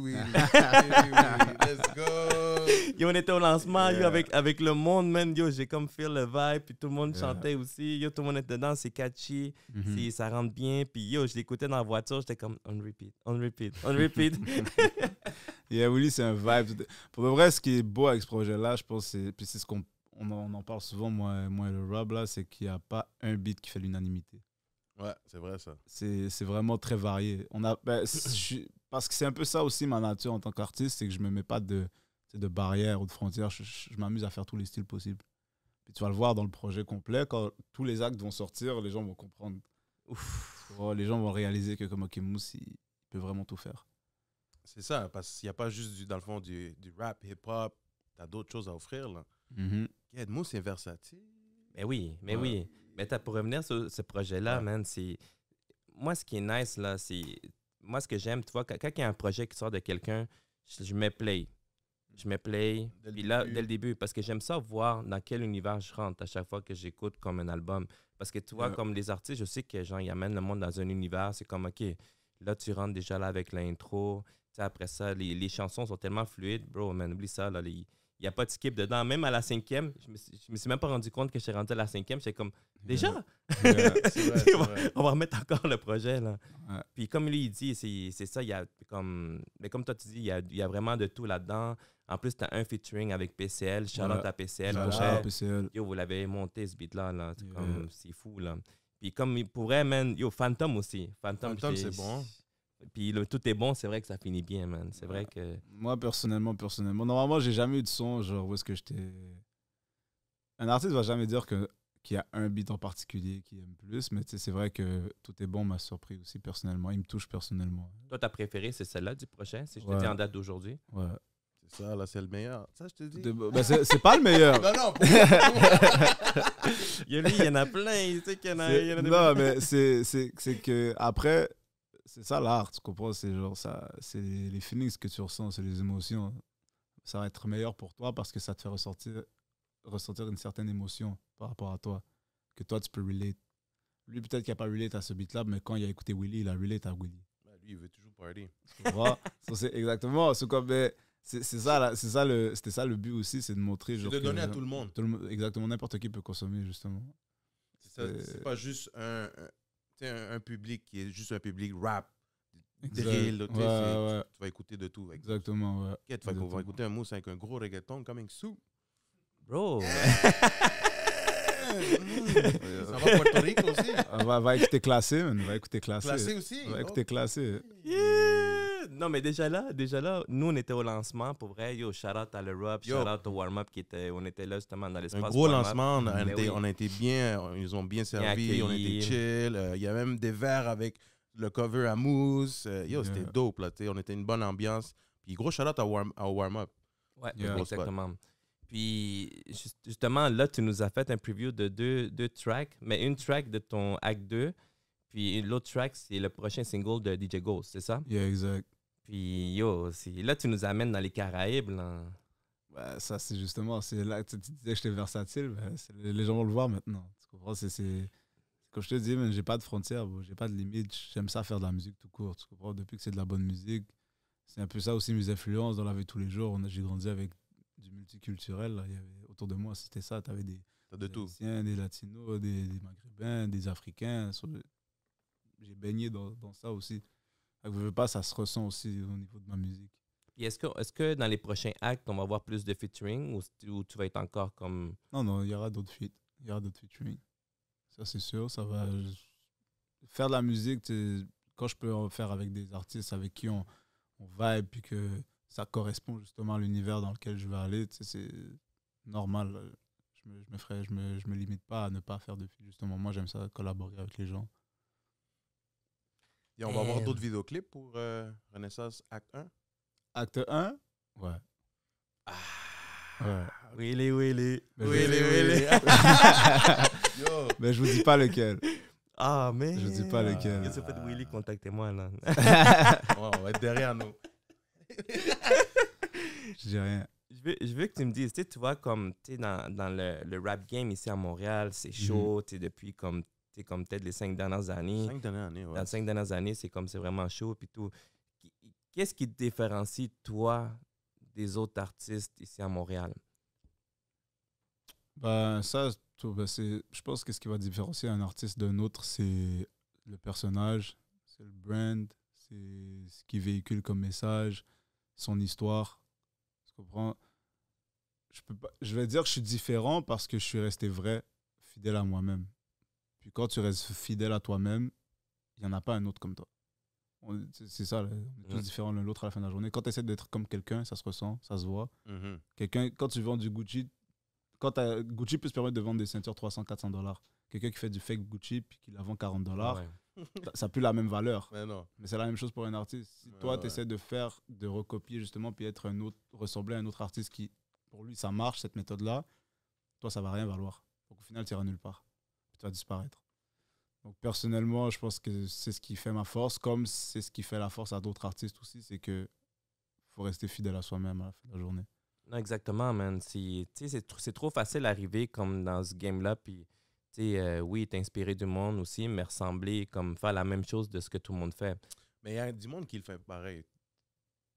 Let's go. Yo, on était au lancement, Yeah. yo, avec le monde, man. Yo, j'ai comme feel le vibe, puis tout le monde chantait aussi. Yo, tout le monde était dedans, c'est catchy, ça rentre bien. Puis yo, je l'écoutais dans la voiture, j'étais comme on repeat. Yeah, Willy, c'est un vibe. Pour de vrai, ce qui est beau avec ce projet-là, je pense, puis c'est ce qu'on en parle souvent, moi et le Rob, là, c'est qu'il n'y a pas un beat qui fait l'unanimité. Ouais, c'est vrai ça. C'est vraiment très varié. Parce que c'est un peu ça aussi ma nature en tant qu'artiste, c'est que je me mets pas de barrières ou de frontières. Je m'amuse à faire tous les styles possibles. Puis tu vas le voir dans le projet complet, quand tous les actes vont sortir, les gens vont comprendre. Les gens vont réaliser que comme Mousse, il peut vraiment tout faire. C'est ça, parce qu'il n'y a pas juste dans le fond du rap, hip-hop, t'as d'autres choses à offrir là. Mousse est versatile. Mais oui, mais Ouais. oui. Mais pour revenir sur ce projet-là, Ouais. man, c'est... Moi, ce qui est nice, là, c'est... Moi, ce que j'aime, tu vois, quand il y a un projet qui sort de quelqu'un, je mets play. Je mets play. Dès le Puis là, début. dès le début, parce que j'aime ça voir dans quel univers je rentre à chaque fois que j'écoute comme un album. Parce que tu vois, Ouais. comme les artistes, je sais que genre, ils amènent le monde dans un univers. C'est comme, OK, là, tu rentres déjà là avec l'intro. Tu sais, après ça, les chansons sont tellement fluides. Bro, man, oublie ça, là. Il n'y a pas de skip dedans. Même à la 5e, je me suis même pas rendu compte que j'étais rendu à la 5e. J'étais comme, déjà? Yeah. C'est vrai, c'est vrai. On va remettre encore le projet, là. Ouais. Puis comme lui, il dit, c'est ça, il y a comme... Mais comme toi, tu dis, il y a vraiment de tout là-dedans. En plus, tu as un featuring avec PCL. Shout-out Ouais. à PCL. Shout-out Pour à vrai, PCL. yo, vous l'avez monté, ce beat-là. Là. C'est Yeah. comme, c'est fou, là. Puis comme il pourrait, man, yo, Phantom aussi. Phantom, c'est bon. Puis tout est bon, c'est vrai que ça finit bien, man. C'est vrai que... Moi, personnellement, normalement, j'ai jamais eu de son, genre, où est-ce que j'étais... Un artiste va jamais dire qu'il y a un beat en particulier qu'il aime plus, mais tu sais, c'est vrai que tout est bon m'a surpris aussi, personnellement. Il me touche personnellement. Toi, ta préférée, c'est celle-là du prochain, si je te Ouais. dis en date d'aujourd'hui. Ouais. C'est ça, là, c'est le meilleur. Ça, je te dis. Ben, c'est pas le meilleur. Non, non, Lui, il y en a plein. Il sait qu'il y en a, il y en a des- Non, mais c'est que après, c'est ça l'art, tu comprends? C'est genre ça, c'est les feelings que tu ressens, c'est les émotions. Ça va être meilleur pour toi parce que ça te fait ressentir une certaine émotion par rapport à toi, que toi tu peux relate. Lui, peut-être qu'il n'a pas relate à ce beat-là, mais quand il a écouté Willy, il a relate à Willy. Ben, lui, il veut toujours party. Tu comprends? Ça, c'est exactement. C'est comme, mais c'est ça, c'était ça le but aussi, c'est de montrer. C'est genre de que donner à tout le monde. Exactement, n'importe qui peut consommer, justement. C'est pas juste tu sais, un public qui est juste un public rap, Exact. drill. Tu sais, Ouais. tu vas écouter de tout. Avec Exactement, ouais. Ok, tu vas Exactement. écouter un mousse avec un gros reggaeton comme un sou. Bro, Ça va à Puerto Rico aussi. Va écouter classé, man. Va écouter classé. Classé aussi. Va écouter classé. yeah! Non, mais déjà là, nous, on était au lancement, pour vrai. Yo, shout-out à l'Europe, Yo. shout-out au warm-up on était là justement dans l'espace Un gros warm-up. lancement, Mais oui. on a été bien, ils ont bien servi, on a été accueillis. chill. Il y a même des verres avec le cover à mousse. C'était Yeah. dope, là, tu sais, on était une bonne ambiance. Puis gros shout-out à warm-up. Ouais, Yeah. exactement. Puis, justement, là, tu nous as fait un preview de deux tracks, mais une track de ton Act 2, puis l'autre track, c'est le prochain single de DJ Ghost, c'est ça? Yeah, exact. Puis, yo, là, tu nous amènes dans les Caraïbes, là. Bah, ça, c'est justement, c'est là que tu disais que j'étais versatile. Ben, les gens vont le voir maintenant. Tu comprends? Comme je te dis, man, j'ai pas de frontières, bro. J'ai pas de limite. J'aime ça faire de la musique tout court. Tu comprends? Depuis que c'est de la bonne musique, c'est un peu ça aussi mes influences dans la vie de tous les jours. J'ai grandi avec du multiculturel. Là. Il y avait, autour de moi, c'était ça. Tu avais des T'as de tout. Haïtiens, des Latinos, des Maghrébins, des Africains. J'ai baigné dans ça aussi. Je veux pas, ça se ressent aussi au niveau de ma musique. Puis, est-ce que dans les prochains actes, on va voir plus de featuring ou tu vas être encore comme... Non, il y aura d'autres feats. Il y aura d'autres featuring. Ça, c'est sûr. Ça va. Faire de la musique, quand je peux en faire avec des artistes avec qui on vibe, puis que ça correspond justement à l'univers dans lequel je vais aller, c'est normal. Je me limite pas à ne pas faire de feat, justement. Moi, j'aime ça, collaborer avec les gens. Et on va avoir d'autres vidéoclips pour Renaissance Act 1. Acte 1? Ouais. Ouais. Willy, Willy. Mais Willy. Yo. Mais je vous dis pas lequel. Ah, mais... Je dis pas lequel. Qu'est-ce que vous faites, Willy? Contactez-moi, là. Ouais, on va être derrière nous. Je dis rien. Je veux que tu me dises, tu vois, comme tu sais, dans le rap game ici à Montréal, c'est chaud, tu sais, depuis comme peut-être les 5 dernières années. 5 dernières années, ouais. Dans les 5 dernières années, c'est vraiment chaud puis tout. Qu'est-ce qui te différencie, toi, des autres artistes ici à Montréal? Ben, ça, je pense que ce qui va différencier un artiste d'un autre, c'est le personnage, c'est le brand, c'est ce qu'il véhicule comme message, son histoire. Tu comprends? Je vais dire que je suis différent parce que je suis resté vrai, fidèle à moi-même. Puis quand tu restes fidèle à toi-même, il n'y en a pas un autre comme toi. C'est ça, là. On est tous différents l'un l'autre à la fin de la journée. Quand tu essaies d'être comme quelqu'un, ça se ressent, ça se voit. Quand tu vends du Gucci, Gucci peut se permettre de vendre des ceintures $300-400. Quelqu'un qui fait du fake Gucci puis qui la vend $40, Ouais. ça n'a plus la même valeur. Mais non. Mais c'est la même chose pour un artiste. Si toi, Ouais. tu essaies de recopier justement puis ressembler à un autre artiste qui, pour lui, ça marche, cette méthode-là, toi, ça va rien valoir. Donc au final, tu iras nulle part. Tu vas disparaître. Donc personnellement, je pense que c'est ce qui fait ma force, comme c'est ce qui fait la force à d'autres artistes aussi, c'est que faut rester fidèle à soi-même à la fin de la journée. Non, exactement, man. C'est trop facile d'arriver comme dans ce game-là, puis, oui, t'inspirer du monde aussi, mais ressembler, comme faire la même chose de ce que tout le monde fait. Mais il y a du monde qui le fait pareil.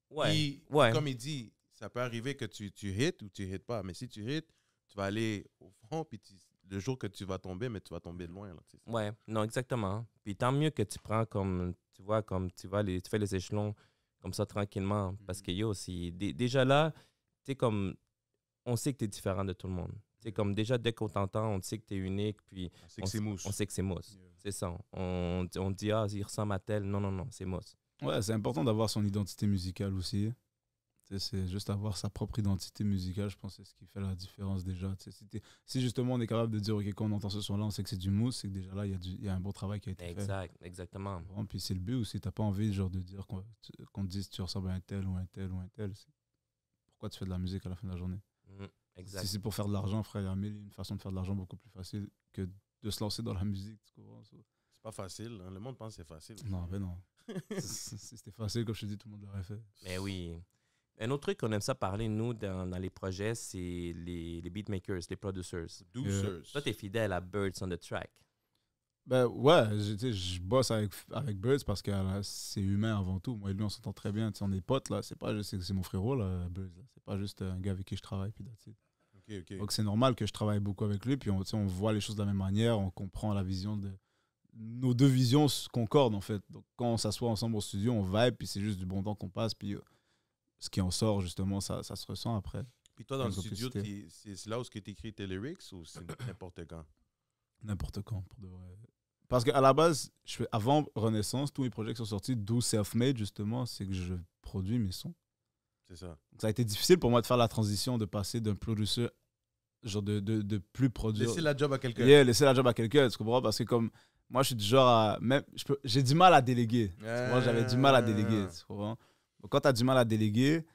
Ouais, Puis, ouais. comme il dit, ça peut arriver que tu hits ou tu hits pas. Mais si tu hits, tu vas aller au fond, puis le jour que tu vas tomber, mais tu vas tomber de loin. Là, tu sais. Ouais, non, exactement. Puis tant mieux que tu prends comme, tu vois, comme tu fais les échelons comme ça tranquillement. Parce que yo, déjà là, tu sais, comme, on sait que tu es différent de tout le monde. C'est comme déjà, dès qu'on t'entend, on sait que tu es unique, puis On sait que c'est mousse. on sait que c'est Mousse. Yeah. C'est ça. On dit, ah, il ressemble à tel. Non, non, non, c'est Mousse. Ouais, c'est important d'avoir son identité musicale aussi. Tu sais, c'est juste avoir sa propre identité musicale, je pense que c'est ce qui fait la différence déjà. Tu sais, si justement on est capable de dire, OK, quand on entend ce son-là, on sait que c'est du Mousse, c'est que déjà là, il y a un bon travail qui a été fait. Exactement. Bon, puis c'est le but aussi, t'as pas envie genre, de dire qu'on te dise que tu ressembles à un tel ou un tel ou un tel. Pourquoi tu fais de la musique à la fin de la journée? Exact. Si c'est pour faire de l'argent, frère, il y a une façon de faire de l'argent beaucoup plus facile que de se lancer dans la musique. Tu comprends? C'est pas facile. Hein? Le monde pense que c'est facile. Non, mais non. Si c'était facile, comme je te dis, tout le monde l'aurait fait. Mais oui. Un autre truc qu'on aime ça parler, nous, dans les projets, c'est les beatmakers, les producers. Douceurs. Toi, t'es fidèle à Birds on the Track. Ben ouais, je bosse avec Birds parce que c'est humain avant tout. Moi et lui, on s'entend très bien. Tu sais, on est potes, là. C'est pas juste, c'est mon frérot, là, Birds. Là. C'est pas juste un gars avec qui je travaille, puis that's it. Okay. Donc c'est normal que je travaille beaucoup avec lui, puis on voit les choses de la même manière, on comprend la vision de... Nos deux visions concordent, en fait. Donc quand on s'assoit ensemble au studio, on vibe, puis c'est juste du bon temps qu'on passe, puis ce qui en sort, justement, ça se ressent après. Puis toi, dans le studio, c'est là où tu écris tes lyrics ou c'est n'importe quand? N'importe quand, pour de vrai. Parce qu'à la base, avant Renaissance, tous mes projets qui sont sortis, d'où Self-Made, justement, c'est que je produis mes sons. C'est ça. Donc, ça a été difficile pour moi de faire la transition, de passer d'un producer, genre de plus produire. Laisser la job à quelqu'un. Yeah, laisser la job à quelqu'un, tu comprends? Parce que comme moi, je suis du genre à... J'ai du mal à déléguer. Moi, j'avais du mal à déléguer, tu comprends? Donc, quand tu as du mal à déléguer,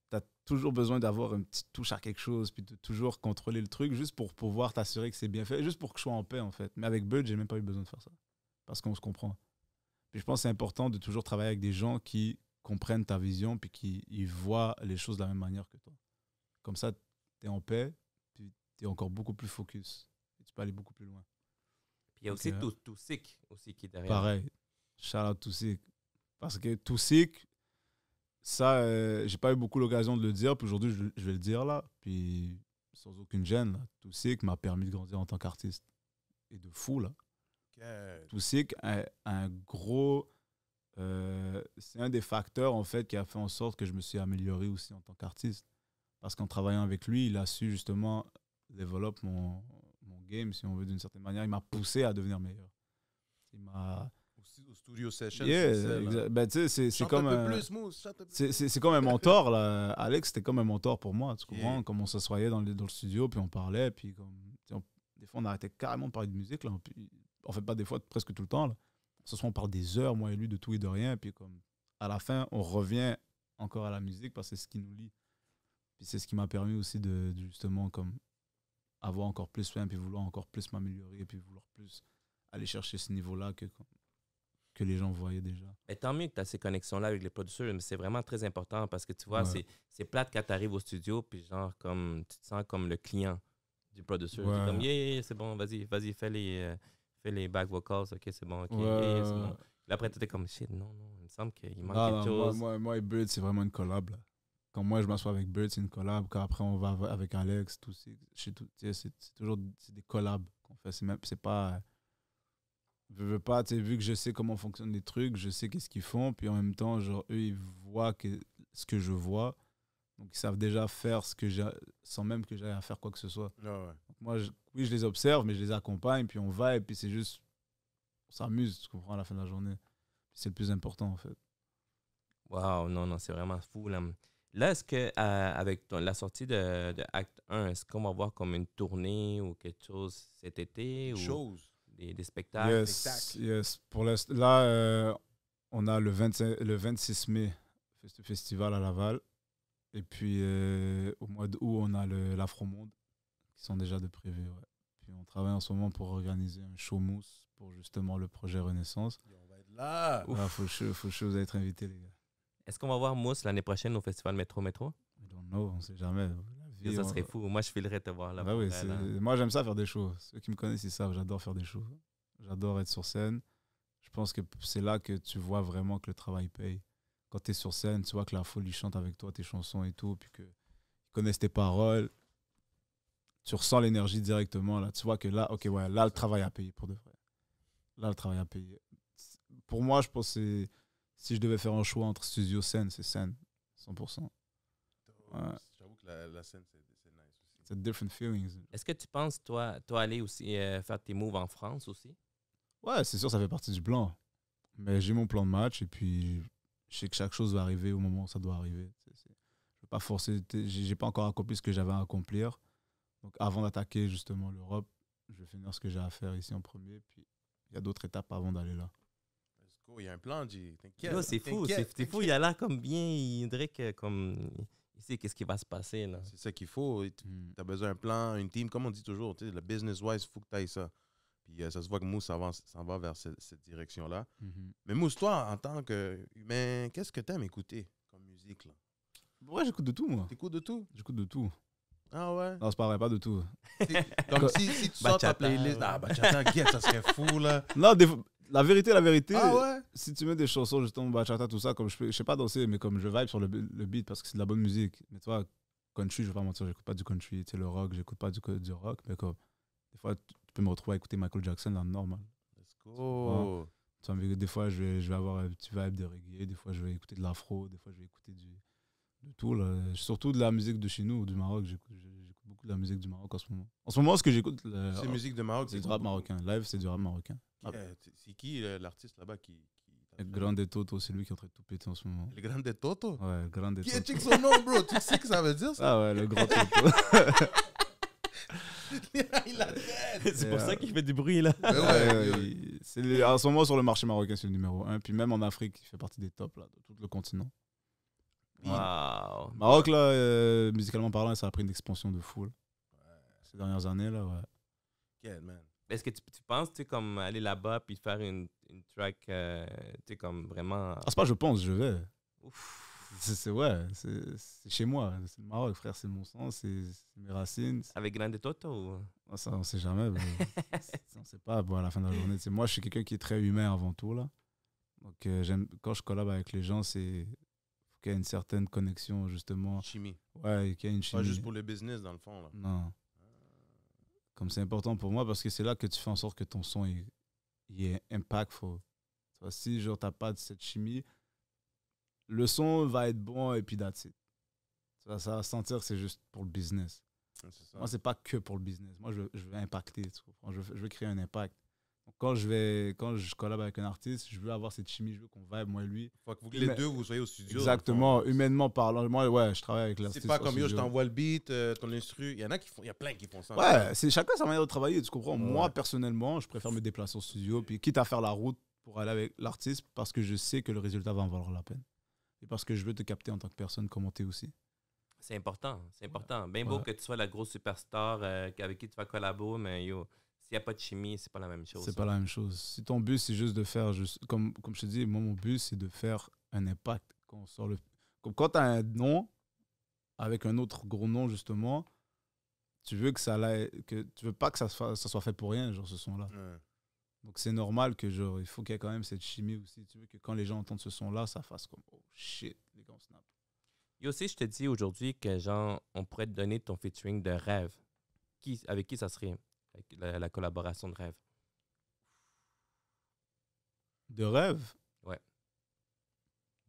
tu as toujours besoin d'avoir une petite touche à quelque chose, puis de toujours contrôler le truc, juste pour pouvoir t'assurer que c'est bien fait, juste pour que je sois en paix, en fait. Mais avec Bird, j'ai même pas eu besoin de faire ça. Parce qu'on se comprend. Puis je pense que c'est important de toujours travailler avec des gens qui comprennent ta vision, puis qui ils voient les choses de la même manière que toi. Comme ça, tu es en paix, puis tu es encore beaucoup plus focus. Et tu peux aller beaucoup plus loin. Puis il y a aussi Tousik aussi qui est derrière. Pareil. Shout out Tousik. Parce que Tousik, ça, j'ai pas eu beaucoup l'occasion de le dire, puis aujourd'hui, je vais le dire là. Puis sans aucune gêne, Tousik m'a permis de grandir en tant qu'artiste. Et de fou, là. Tousik a un gros... c'est un des facteurs, en fait, qui a fait en sorte que je me suis amélioré aussi en tant qu'artiste. Parce qu'en travaillant avec lui, il a su justement développer mon game, si on veut, d'une certaine manière. Il m'a poussé à devenir meilleur. Il m'a... Au studio session, ben, c'est comme c'est comme un mentor là. Alex, c'était comme un mentor pour moi, tu comprends? Comme on s'assoyait dans le studio, puis on parlait, puis comme des fois on arrêtait carrément de parler de musique là, puis, en fait pas des fois, presque tout le temps là. Ce soir on parle des heures, moi et lui, de tout et de rien, puis comme à la fin on revient encore à la musique parce que c'est ce qui nous lie. Puis c'est ce qui m'a permis aussi de justement comme avoir encore plus faim, puis vouloir encore plus m'améliorer, puis vouloir plus aller chercher ce niveau là que les gens voyaient déjà. Mais tant mieux que tu as ces connexions-là avec les producteurs, mais c'est vraiment très important parce que tu vois, c'est plate quand tu arrives au studio, puis genre, comme, tu te sens comme le client du producteur. Ouais. Comme, c'est bon, vas-y, fais les back vocals, ok, c'est bon, ok, c'est bon. Là, après, tu étais comme, shit, non, il me semble qu'il manque quelque chose. Moi et Bird, c'est vraiment une collab, là. Quand moi, je m'assois avec Bird, c'est une collab. Quand après, on va avec Alex, c'est toujours des collabs qu'on fait. C'est pas... Je veux pas, tu sais, vu que je sais comment fonctionnent les trucs, je sais qu'est-ce qu'ils font, puis en même temps, genre, eux, ils voient ce que je vois, donc ils savent déjà faire ce que j'ai, sans même que j'aille à faire quoi que ce soit. Ouais. Donc moi, oui, je les observe, mais je les accompagne, puis on va, et puis c'est juste, on s'amuse, tu comprends, à la fin de la journée. C'est le plus important, en fait. Wow, non, c'est vraiment fou, là. Là, est-ce que avec la sortie de Act 1, est-ce qu'on va voir comme une tournée ou quelque chose cet été? Des spectacles. Yes. Là, on a le 26 mai, festival à Laval. Et puis, au mois d'août, on a l'Afro-Monde, qui sont déjà de prévus. Ouais. puis on travaille en ce moment pour organiser un show mousse pour justement le projet Renaissance. On va être là. Faut que vous être invités, les gars. Est-ce qu'on va voir Mousse l'année prochaine au festival Métro Métro? I don't know, on sait jamais. La vie, Ça serait fou. Moi, je filerais te voir là. Ouais, pour oui, vrai, là. moi, j'aime ça faire des shows. Ceux qui me connaissent, ils savent, j'adore faire des shows. J'adore être sur scène. Je pense que c'est là que tu vois vraiment que le travail paye. Quand tu es sur scène, tu vois que la foule, ils chantent avec toi tes chansons et tout, puis qu'ils connaissent tes paroles. Tu ressens l'énergie directement. Là. Tu vois que là, ok, ouais, là, le travail a payé pour de vrai. Là, le travail a payé. Pour moi, je pense que si je devais faire un choix entre studio scène, c'est scène, 100%. Ouais. J'avoue que la scène, c'est nice aussi. C'est different feelings. Est-ce que tu penses, toi aller aussi faire tes moves en France aussi? Ouais, c'est sûr, ça fait partie du plan. Mais j'ai mon plan de match et puis je sais que chaque chose va arriver au moment où ça doit arriver. Je ne veux pas forcer. J'ai pas encore accompli ce que j'avais à accomplir. Donc avant d'attaquer justement l'Europe, je vais finir ce que j'ai à faire ici en premier. Puis il y a d'autres étapes avant d'aller là. Let's go, il y a un plan, G. T'inquiète. Yo, c'est fou, t'inquiète, c'est fou. Il a l'air comme bien, il dirait que comme il sait qu'est-ce qui va se passer là. C'est ça qu'il faut. Tu as besoin d'un plan, une team, comme on dit toujours. Tu sais, le business-wise, il faut que tu ailles ça. Puis ça se voit que Mousse s'en va vers cette direction-là. Mais Mousse, toi, en tant qu'humain, qu'est-ce que tu aimes écouter comme musique, là? Ouais, j'écoute de tout, moi. T'écoutes de tout? J'écoute de tout. Ah ouais? Non, c'est pas vrai, pas de tout. Comme si tu sors ta playlist. Ah, bachata, get, ça serait fou, là. Non, la vérité, Ah ouais? si tu mets des chansons, justement, bachata, tout ça, comme je sais pas danser, mais comme je vibe sur le beat parce que c'est de la bonne musique. Mais tu vois, country, je vais pas mentir, j'écoute pas du country. Tu sais, le rock, j'écoute pas du rock. Mais comme, des fois, tu peux me retrouver à écouter Michael Jackson, là, normal. Let's go. Tu vois, des fois, je vais avoir un petit vibe de reggae, des fois, je vais écouter de l'afro, des fois, je vais écouter de tout, là. Surtout de la musique de chez nous, du Maroc. J'écoute beaucoup de la musique du Maroc en ce moment. En ce moment, ce que j'écoute, C'est musique de Maroc. c'est du rap marocain. Live, c'est du rap marocain. C'est qui l'artiste là-bas qui Le Grande Toto, c'est lui qui est en train de tout péter en ce moment. Le Grande Toto? Ouais, le Grande Qui Toto. est son nom, bro? Tu sais que ça veut dire, ça? Ah ouais, le Grand Toto. Il a tête. C'est pour ça qu'il fait du bruit là. Ouais, ouais. C'est en ce moment sur le marché marocain, c'est le numéro 1. Puis même en Afrique, il fait partie des tops là, de tout le continent. Wow. Maroc, là, musicalement parlant, ça a pris une expansion de fou. Là. Ces dernières années, là, ouais. Yeah, man. Est-ce que tu penses, tu sais, comme aller là-bas puis faire une track, tu sais, comme vraiment. Ah, c'est pas je pense, je vais. Ouf. C'est chez moi. C'est le Maroc, frère, c'est mon sang, c'est mes racines. Avec Grande Toto ou... Ah, ça, on sait jamais. On sait pas, bon, à la fin de la journée. Moi, je suis quelqu'un qui est très humain avant tout, là. Donc, quand je collab avec les gens, c'est qu'il y ait une certaine connexion, justement. Chimie. Ouais, qu'il y ait une chimie. Pas juste pour le business, dans le fond, là. Non. Comme c'est important pour moi parce que c'est là que tu fais en sorte que ton son il est impactful. Tu vois, si genre t'as pas de cette chimie, le son va être bon et puis that's it. Tu vois, ça va sentir que c'est juste pour le business. C'est ça. Moi, c'est pas que pour le business. Moi, je veux impacter. Tu comprends? Je veux créer un impact. Donc, quand je collab avec un artiste, je veux avoir cette chimie, je veux qu'on vibe, moi et lui. Faut que les deux, vous soyez au studio. Exactement, humainement parlant. Moi, ouais, je travaille avec l'artiste. C'est pas au comme yo, je studio. t'envoie le beat, ton instru. Il y en a qui font, il y a plein qui font ça. Ouais, c'est chacun sa manière de travailler, tu comprends. Ouais. Moi, personnellement, je préfère me déplacer au studio, puis quitte à faire la route pour aller avec l'artiste, parce que je sais que le résultat va en valoir la peine. Et parce que je veux te capter en tant que personne, comment t'es aussi. C'est important, c'est important. Bien beau Ouais. que tu sois la grosse superstar avec qui tu vas collaborer, mais yo, s'il n'y a pas de chimie, c'est pas la même chose. C'est pas la même chose. Si ton but, c'est juste de faire, comme je te dis, moi, mon but, c'est de faire un impact. Quand on sort comme quand tu as un nom, avec un autre gros nom, justement, tu veux que tu veux pas que ça soit fait pour rien, genre, ce son-là. Ouais. Donc c'est normal que genre, il faut qu'il y ait quand même cette chimie aussi. Tu veux que quand les gens entendent ce son-là, ça fasse comme oh shit, les gars, on snap. Et aussi, je te dis aujourd'hui que genre, on pourrait te donner ton featuring de rêve. Avec qui ça serait la collaboration de rêve? De rêve?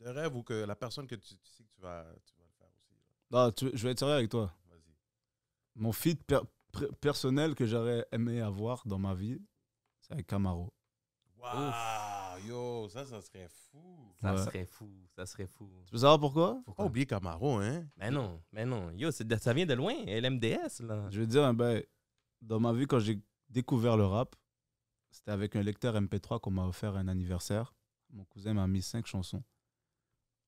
De rêve ou que la personne que tu sais que tu vas le faire aussi. Non, je vais être sérieux avec toi. Vas-y. Mon feat personnel que j'aurais aimé avoir dans ma vie, c'est avec Camaro. Waouh, yo, ça serait fou. Ça Ouais. serait fou, ça serait fou. Tu veux savoir pourquoi? Faut pas oublier Camaro, hein. Mais non. Yo, ça vient de loin, LMDS, là. Je vais te dire, ben, dans ma vie, quand j'ai découvert le rap, c'était avec un lecteur MP3 qu'on m'a offert un anniversaire. Mon cousin m'a mis 5 chansons.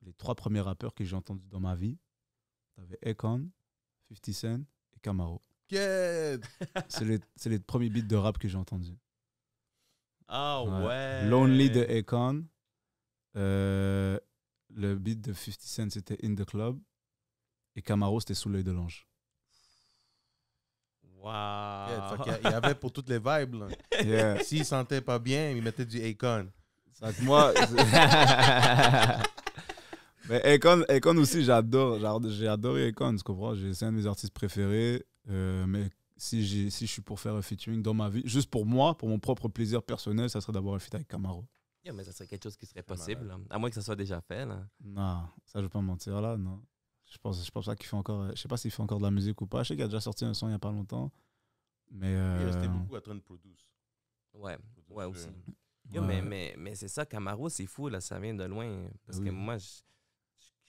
Les 3 premiers rappeurs que j'ai entendus dans ma vie, t'avais Akon, 50 Cent et Camaro. Quête. C'est les premiers beats de rap que j'ai entendus. Ah ouais. Lonely de Akon. Le beat de 50 Cent, c'était In the Club. Et Camaro, c'était Sous l'œil de l'ange. Wow. Il y avait pour toutes les vibes. Là. Yeah. S'il sentait pas bien, il mettait du Akon. Ça que moi... Mais Akon aussi, j'ai adoré Akon, tu comprends? C'est un de mes artistes préférés. Mais si je suis pour faire un featuring dans ma vie, juste pour moi, pour mon propre plaisir personnel, ça serait d'avoir un feat avec Camaro. Yeah, mais ça serait quelque chose qui serait possible, là. À moins que ça soit déjà fait. Là. Non, ça je vais pas mentir là, non. Je pense pas qu'il fait encore. Je sais pas s'il fait encore de la musique ou pas. Je sais qu'il a déjà sorti un son il y a pas longtemps. Mais. Il restait beaucoup à train de produire. Ouais, ouais aussi. Ouais. Yo, mais c'est ça, Camaro, c'est fou, là, ça vient de loin. Parce que moi, je suis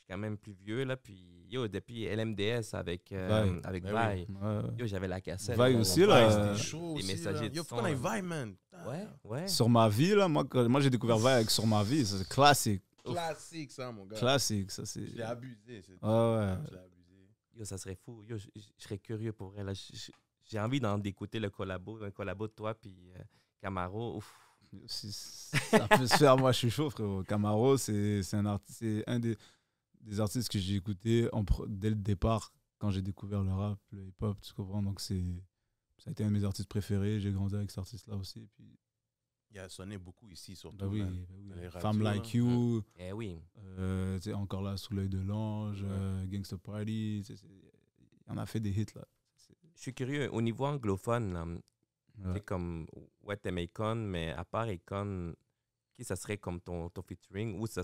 quand même plus vieux, là, puis yo, depuis LMDS avec Vai. Vai, Ouais. yo, j'avais la cassette. Vai là, aussi, on là. Vai, C'était c'était chaud des aussi. messagers Là. de Yo, son, faut qu'on aille là. vibe, man. Ouais, ouais. Sur ma vie, là, moi j'ai découvert Vai avec Sur ma vie. Ça, c'est classique. Classique, ça, mon gars. Classique, ça c'est. Je l'ai abusé. Ouais. Je l'ai abusé. Yo, ça serait fou. Yo, je serais curieux pour vrai, là. J'ai envie d'écouter un collabo de toi, puis Camaro, ouf. Si ça peut se faire, moi je suis chaud, frérot. Camaro, c'est un des artistes que j'ai écouté dès le départ quand j'ai découvert le rap, le hip-hop, tu comprends. Donc ça a été un de mes artistes préférés. J'ai grandi avec cet artiste-là aussi. Puis, Il a sonné beaucoup ici, surtout. bah oui, man. bah oui. Dans les radios, Femme là. Like You, Eh oui. tu sais, encore là, Sous l'œil de l'ange, Gangsta Party. Il en a fait des hits là. Je suis curieux, au niveau anglophone, là, Ouais. c'est comme, ouais, t'aimes Akon, mais à part Akon, qui ça serait comme ton featuring, ou c'est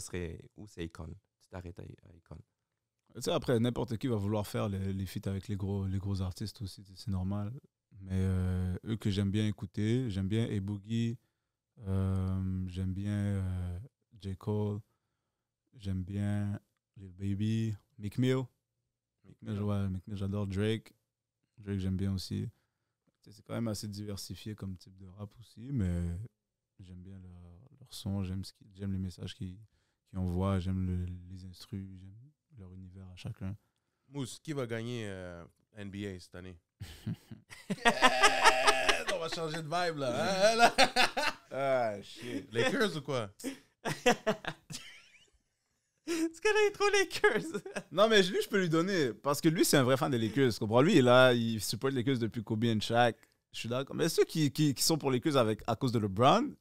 Akon? Tu t'arrêtes à Akon. Tu sais, après, n'importe qui va vouloir faire les feats avec les gros artistes aussi, c'est normal. Mais eux que j'aime bien écouter, j'aime bien A-Boogie, j'aime bien J. Cole, j'aime bien Lil Baby, Meek Mill. Meek Mill, j'adore Drake. Drake, j'aime bien aussi. Tu sais, c'est quand même assez diversifié comme type de rap aussi, mais j'aime bien leur son, j'aime les messages qu'ils envoient, j'aime les instrus, j'aime leur univers à chacun. Mousse, qui va gagner NBA cette année? On va changer de vibe, là. Ah, shit. Lakers ou quoi? Ce gars-là est trop Lakers! Non, mais lui, je peux lui donner. Parce que lui, c'est un vrai fan des Lakers. Tu comprends? Lui, il supporte les Lakers depuis Kobe et Shaq. Je suis d'accord. Mais ceux qui sont pour les Lakers à cause de LeBron,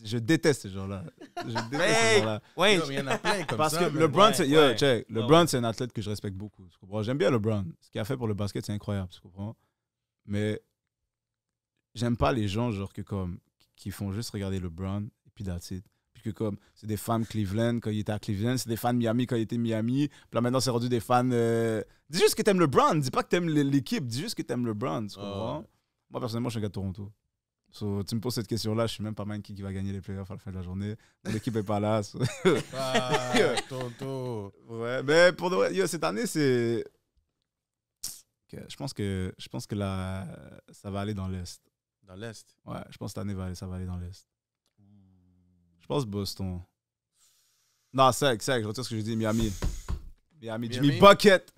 je déteste ces gens-là. Ces gens-là. Ouais, Yo, mais il y en a plein comme Parce ça. que man. LeBron, ouais, c'est, ouais. check. LeBron, c'est un athlète que je respecte beaucoup. Tu comprends? J'aime bien LeBron. Ce qu'il a fait pour le basket, c'est incroyable. Tu comprends? Mais j'aime pas les gens genre qui font juste regarder LeBron et puis that's it. Puis que comme c'est des fans Cleveland quand il était à Cleveland, c'est des fans Miami quand il était Miami. Puis là maintenant c'est rendu des fans. Dis juste que t'aimes LeBron, dis pas que t'aimes l'équipe, dis juste que t'aimes LeBron. Tu comprends? Moi personnellement je suis un gars de Toronto. So, tu me poses cette question-là, je suis même pas mal qui va gagner les playoffs à la fin de la journée. L'équipe est pas là. So. Ah, Tonto. Ouais, mais pour de vrai, yo, cette année c'est. Je pense que ça va aller dans l'Est. Dans l'Est. Ouais, je pense que cette année, ça va aller dans l'Est. Je pense Boston. Non, c'est je retire ce que j'ai dit. Miami. Jimmy Bucket.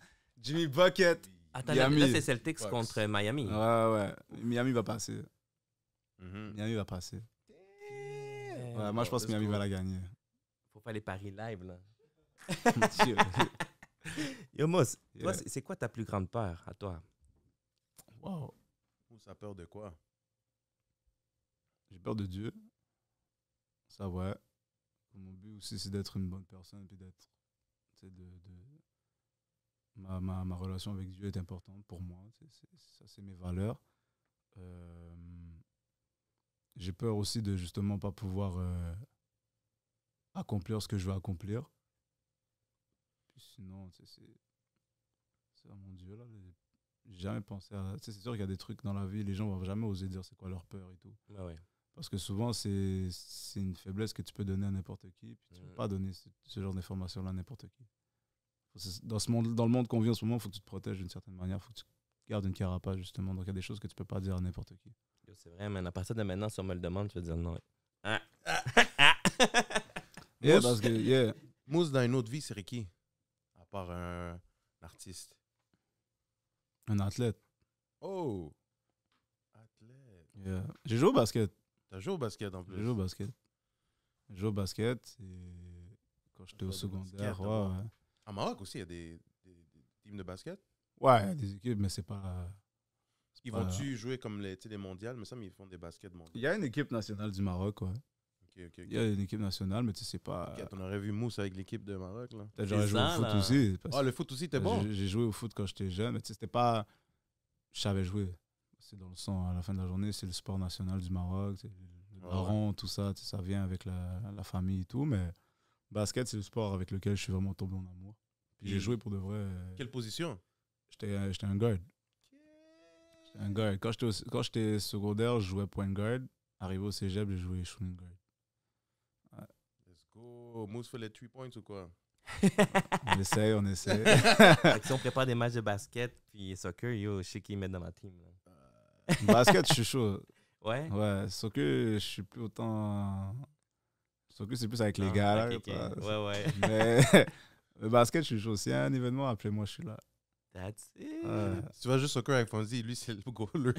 Attends, Miami. là, c'est Celtics Bucks. contre Miami. Ouais. Miami va passer. Mhm. Miami va passer. Ouais, Ouais, moi, je pense que Miami va la gagner. Faut faire les paris live, là. Dieu. Yo, Mousse, Yeah. toi, c'est quoi ta plus grande peur à toi? Wow. Mousse a peur de quoi? J'ai peur de Dieu. Ça, ouais. Mon but aussi, c'est d'être une bonne personne. Puis d'être. Ma relation avec Dieu est importante pour moi. Ça, c'est mes valeurs. J'ai peur aussi de justement pas pouvoir accomplir ce que je veux accomplir. Puis sinon, c'est à mon Dieu là. J'ai jamais pensé à. C'est sûr qu'il y a des trucs dans la vie, les gens vont jamais oser dire c'est quoi leur peur et tout. Ah ouais. Parce que souvent, c'est une faiblesse que tu peux donner à n'importe qui, puis tu ne peux pas donner ce genre d'informations-là à n'importe qui. Dans le monde qu'on vit en ce moment, il faut que tu te protèges d'une certaine manière, il faut que tu gardes une carapace, justement. Donc, il y a des choses que tu ne peux pas dire à n'importe qui. Yo, c'est vrai, mais à partir de maintenant, si on me le demande, je vais dire non. Yeah, Mousse. parce que, yeah. Mousse, dans une autre vie, c'est qui? À part un artiste. Un athlète. Oh! Athlète. Yeah. J'ai joué au basket. T'as joué au basket en plus. J'ai joué au basket. J'ai joué au basket quand j'étais au Basket, secondaire. d'abord. Ouais, ouais. À Maroc aussi, il y a des teams de basket. Ouais, il y a des équipes, mais c'est pas. Ils vont-tu jouer comme les mondiales? Mais ça, mais ils font des baskets mondiaux. Il y a une équipe nationale du Maroc, ouais. Ok. Il y a une équipe nationale, mais tu sais, c'est pas. Ok, on aurait vu Mousse avec l'équipe de Maroc, là. Peut-être j'aurais joué au ça, foot là. aussi. parce Ah, le foot aussi, t'es que bon. J'ai joué au foot quand j'étais jeune, mais tu sais, c'était pas. Je savais jouer. C'est dans le sang. À la fin de la journée, c'est le sport national du Maroc. C'est le baron, tout ça. Tu sais, ça vient avec la famille et tout. Mais basket, c'est le sport avec lequel je suis vraiment tombé en amour. Puis j'ai joué pour de vrai. Quelle position? J'étais un guard. J'étais un guard. Quand j'étais secondaire, je jouais point guard. Arrivé au cégep, j'ai joué shooting guard. Let's go. Mousse fait les 3 points ou quoi? On essaye, on essaye. Fait que si on prépare des matchs de basket puis soccer, yo, je sais qui mettre dans ma team. Là. Basket, je suis chaud. Ouais? Ouais, soccer, je suis plus autant. Soccer, c'est plus avec les Ah, gars. Là, ok, ok. quoi. Ouais. Mais le basket, je suis chaud. S'il y a un événement, appelez-moi, je suis là. That's it. Ouais. Si tu vas juste soccer avec Fonzie, lui, c'est le goaler.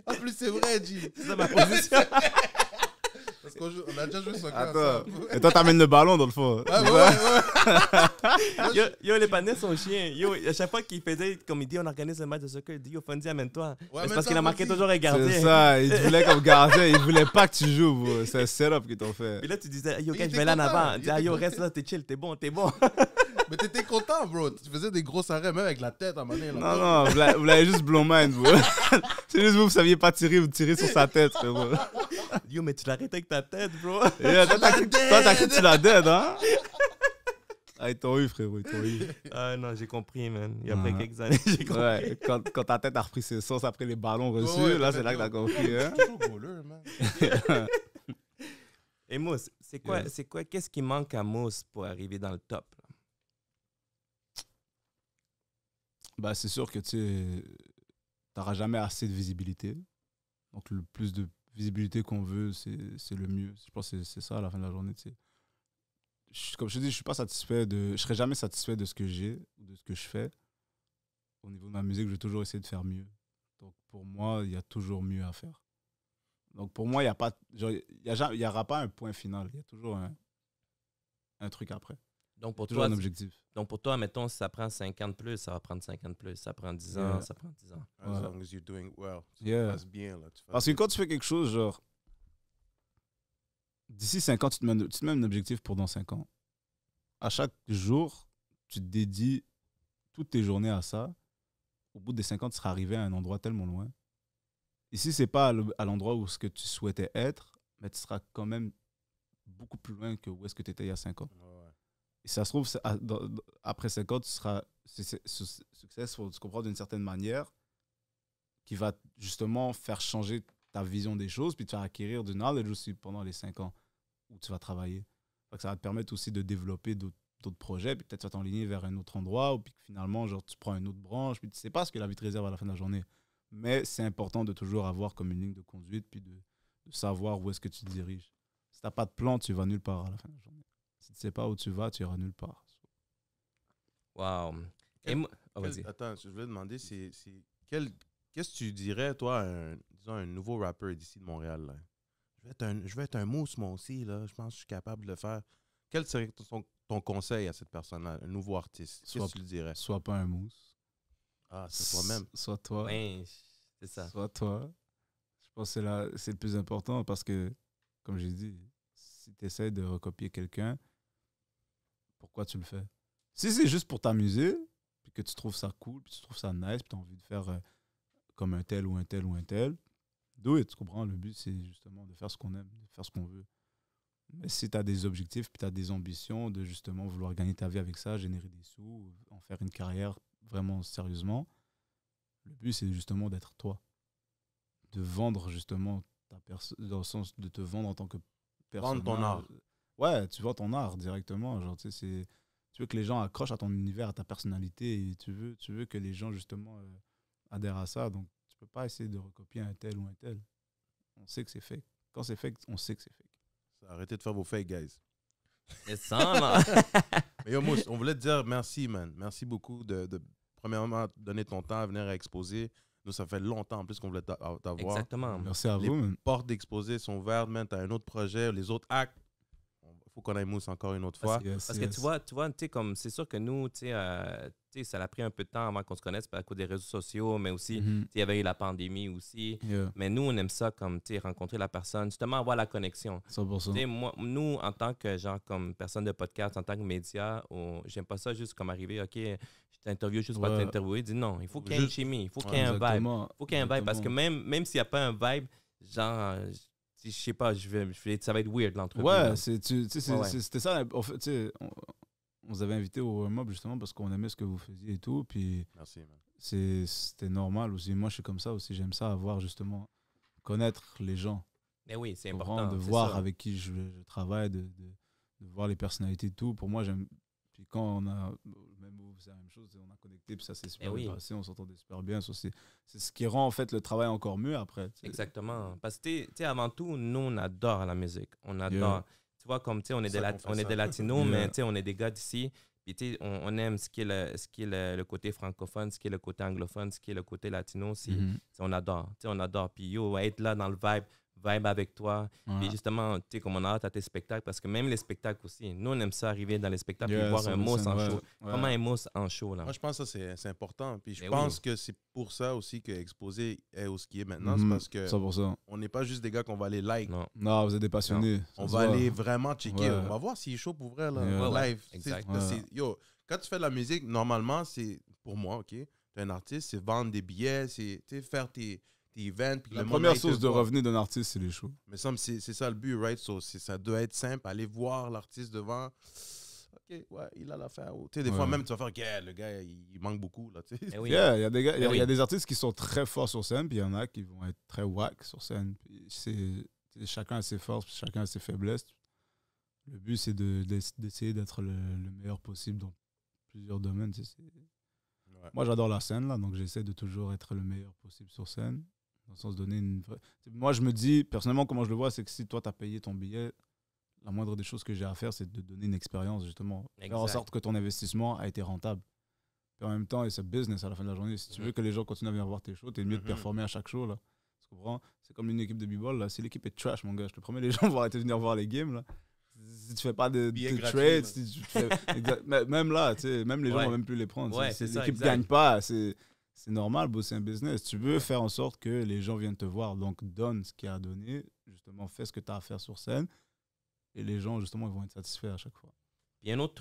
En plus, c'est vrai, G. C'est ça ma position. Parce qu'on a déjà joué soccer Attends. ensemble. Et toi, t'amènes le ballon dans le fond. Ouais. Yo, les panais sont chiens. Yo, à chaque fois qu'il faisait, comme il dit, on organise un match de soccer, il dit, yo, Fonzie, amène-toi. Mais c'est amène-toi, parce qu'il a marqué Fonzie. toujours un gardien. C'est ça, il te voulait comme gardien. Il voulait pas que tu joues, bro. C'est un setup qu'ils t'ont fait. Puis là, tu disais, yo, Mais gars, il je vais là en était avant. content. Tu dis, ah, yo, reste là, t'es chill, t'es bon. Mais t'étais content, bro. Tu faisais des gros arrêts, même avec la tête à un moment donné, là. Non, vous l'avez juste blow mind, bro. C'est juste vous saviez pas tirer, vous tirez sur sa tête, frérot. Yo, mais tu l'arrêtes avec ta tête, bro. Yeah, toi, t'as cru que tu la dead, hein? Ah, ils t'ont eu, frérot, ils t'ont eu. Ah non, j'ai compris, man. Et après Ouais. quelques années, j'ai compris. Ouais, quand ta tête a repris ses sens après les ballons reçus, Ouais, là, c'est là que t'as compris, hein? Toujours goaler, man. Et Mousse, c'est quoi, qu'est-ce qui manque à Mousse pour arriver dans le top? Là? Bah, c'est sûr que tu n'auras jamais assez de visibilité. Donc, le plus de visibilité qu'on veut, c'est le mieux. Je pense que c'est ça à la fin de la journée. Tu sais. Comme je te dis, je suis pas satisfait je serai jamais satisfait de ce que j'ai ou de ce que je fais. Au niveau de ma musique, je vais toujours essayer de faire mieux. Donc, pour moi, il y a toujours mieux à faire. Donc, pour moi, il n'y aura pas un point final. Il y a toujours un truc après. Donc pour, Toujours toi, un objectif. donc pour toi, mettons, si ça prend 50 plus, ça va prendre 50 plus. Ça prend 10 ans, Yeah. ça prend 10 ans. As long as you're doing well. Tu Yeah. fasses bien, là. Parce que quand tu fais quelque chose, genre, d'ici 5 ans, tu te mets un objectif pour dans 5 ans. À chaque jour, tu te dédies toutes tes journées à ça. Au bout des 5 ans, tu seras arrivé à un endroit tellement loin. Et si ce n'est pas à l'endroit où ce que tu souhaitais être, mais tu seras quand même beaucoup plus loin que où est-ce que tu étais il y a 5 ans. Ouais. Et si ça se trouve, après 5 ans, tu seras successful, tu comprends, d'une certaine manière, qui va justement faire changer ta vision des choses, puis tu vas acquérir du knowledge aussi pendant les 5 ans où tu vas travailler. Donc, ça va te permettre aussi de développer d'autres projets, puis peut-être tu vas t'enligner vers un autre endroit, ou puis finalement, genre, tu prends une autre branche, puis tu ne sais pas ce que la vie te réserve à la fin de la journée. Mais c'est important de toujours avoir comme une ligne de conduite, puis de savoir où est-ce que tu te diriges. Si tu n'as pas de plan, tu vas nulle part à la fin de la journée. Si tu ne sais pas où tu vas, tu iras nulle part. Wow. Et moi, oh, vas-y. Attends, je voulais demander, qu'est-ce que tu dirais, toi, disons, un nouveau rappeur d'ici de Montréal, là? Je vais être un mousse, moi aussi, là. Je pense que je suis capable de le faire. Quel serait ton conseil à cette personne-là, un nouveau artiste? Qu'est-ce que tu lui dirais? Sois pas un mousse. Ah, c'est toi-même. Sois toi. Ouais, c'est ça. Sois toi. Je pense que c'est le plus important parce que, comme j'ai dit, si tu essaies de recopier quelqu'un, pourquoi tu le fais? Si c'est juste pour t'amuser, puis que tu trouves ça cool, puis tu trouves ça nice, puis tu as envie de faire comme un tel ou un tel ou un tel, do it, tu comprends? Le but, c'est justement de faire ce qu'on aime, de faire ce qu'on veut. Mais si tu as des objectifs, puis tu as des ambitions de justement vouloir gagner ta vie avec ça, générer des sous, en faire une carrière vraiment sérieusement, le but, c'est justement d'être toi. De vendre justement ta personne, dans le sens de te vendre en tant que personne. Vendre ton art. Ouais, tu vends ton art directement. Genre, tu sais, tu veux que les gens accrochent à ton univers, à ta personnalité, et tu veux que les gens justement adhèrent à ça. Donc, tu peux pas essayer de recopier un tel ou un tel. On sait que c'est fake. Quand c'est fake, on sait que c'est fake. Arrêtez de faire vos fake, guys. C'est ça, là. Mais yo, Mousse, on voulait te dire merci, man. Merci beaucoup de premièrement, donner ton temps à venir à exposer. Nous, ça fait longtemps en plus qu'on voulait t'avoir. Exactement. Merci à Les vous, man. portes d'exposer sont ouvertes, man. Tu as un autre projet, les autres actes. Il faut qu'on aille mousse encore une autre fois. Parce que tu vois, tu sais, comme c'est sûr que nous, tu sais, ça a pris un peu de temps avant qu'on se connaisse à cause des réseaux sociaux, mais aussi, Mhm. il y avait eu la pandémie aussi. Yeah, Mais nous, on aime ça comme, tu sais, rencontrer la personne, justement avoir la connexion. 100%. Tu sais, moi, nous, en tant que, genre, comme personne de podcast, en tant que média, j'aime pas ça juste comme arriver, OK, je t'interviewe juste pour Ouais. t'interviewer. Dis non, il faut qu'il y ait une Juste- chimie, il faut qu'il y Ouais, ait un vibe. Exactement. Il faut qu'il y ait un vibe, parce que Exactement. même s'il n'y a pas un vibe, genre, je sais pas, ça va être weird, l'entrevue. Ouais, là. Ouais. c'était ça. En fait, tu sais, on vous avait invité au warm-up justement parce qu'on aimait ce que vous faisiez et tout. Puis Merci, man. c'était normal aussi. Moi, je suis comme ça aussi. J'aime ça avoir justement connaître les gens. Mais oui, c'est Comprends, important. de c'est voir ça. avec qui je travaille, de voir les personnalités et tout. Pour moi, j'aime. Puis quand on a. Même vous, c'est la même chose. On a connecté, puis ça s'est super oui. bien passé. On s'entendait super bien. Ça, c'est ce qui rend en fait le travail encore mieux après. tu sais. Exactement. Parce que, tu sais, avant tout, nous, on adore la musique. On adore. Yeah. Tu vois, comme, tu sais, on est C'est des, ça qu'on fait on est ça. des latinos, Yeah. mais, tu sais, on est des gars d'ici. Puis, tu sais, on aime ce qui est le côté francophone, ce qui est le côté anglophone, ce qui est le côté latino. Mhm. On adore. Tu sais, on adore. Puis, yo, être là dans le vibe avec toi. Ouais. Puis, justement, tu sais, comme on a hâte à tes spectacles, parce que même les spectacles aussi, nous, on aime ça arriver dans les spectacles Yeah, et voir sur un la mousse scène, en ouais, show. ouais. Comment un mousse en show, là? Moi, je pense que ça, c'est important. Puis je Eh pense oui. que c'est pour ça aussi que Exposé est où ce qui est maintenant. C'est Mhm. parce que 100%. on n'est pas juste des gars qu'on va aller like. Non. Non, vous êtes des passionnés. On Ça va se voit. aller vraiment checker. Ouais. On va voir s'il est chaud pour vrai, là, Yeah. en Ouais, live. exact. Yo, quand tu fais de la musique, normalement, c'est pour moi, OK? Tu es un artiste, c'est vendre des billets, c'est faire tes events. Puis que La le monde première aille te source de voir. revenus d'un artiste, c'est les shows. Mais c'est ça le but, right? So, ça doit être simple. Aller voir l'artiste devant. OK, ouais, il a l'affaire. Tu sais, des fois Ouais. même, tu vas faire, OK, le gars, il manque beaucoup, là, tu sais. Eh oui. Yeah, il y a des gars, il y a- Eh il y a oui. des artistes qui sont très forts sur scène, puis il y en a qui vont être très whack sur scène. Puis chacun a ses forces, puis chacun a ses faiblesses. Le but, c'est d'essayer d'être le meilleur possible dans plusieurs domaines. tu sais. Ouais. Moi, j'adore la scène, là, donc j'essaie de toujours être le meilleur possible sur scène. Dans le sens de donner une vraie... Moi, je me dis, personnellement, comment je le vois, c'est que si toi, tu as payé ton billet, la moindre des choses que j'ai à faire, c'est de donner une expérience, justement. Faire en Exact. sorte que ton investissement a été rentable. Puis en même temps, c'est business à la fin de la journée. Si tu veux que les gens continuent à venir voir tes shows, t'es mieux de Mhm. performer à chaque show, là. Tu comprends? C'est comme une équipe de b-ball, là. Si l'équipe est trash, mon gars, je te promets, les gens vont arrêter de venir voir les games, là. Si tu fais pas de Billets gratuits, trades, là. si tu fais... même là, tu sais, même les gens Ouais. vont même plus les prendre. Ouais, Si c'est ça, l'équipe exact. gagne pas, c'est normal, bro, c'est un business. Tu veux faire en sorte que les gens viennent te voir, donc donne ce qu'il y a à donner, justement, fais ce que tu as à faire sur scène, et les gens, justement, ils vont être satisfaits à chaque fois. Puis un autre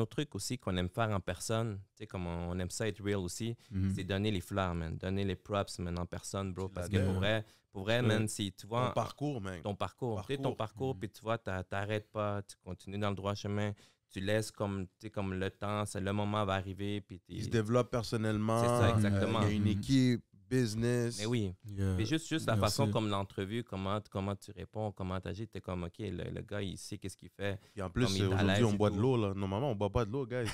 truc aussi qu'on aime faire en personne, tu sais, comme on aime ça être real aussi, Mhm. c'est donner les fleurs, man. Donner les props, man, en personne, bro. C'est Parce la que dernière. pour vrai, Ouais. man, si tu Ton vois parcours, man. ton parcours, tu sais, ton parcours, Mhm. puis tu vois, t'arrêtes pas, tu continues dans le droit chemin, tu laisses comme, tu sais, comme le temps, le moment va arriver, puis Il se t'es... développe personnellement. C'est ça, exactement. Il y a une Mhm. équipe, business. Mais oui. Yeah. Puis juste la Merci. façon comme l'entrevue, comment tu réponds, comment tu agis, t'es comme, OK, le gars, il sait qu'est-ce qu'il fait. Puis en plus, Comme il est à aujourd'hui, l'aise on et boit tout. de l'eau, là. Normalement, on boit pas de l'eau, guys.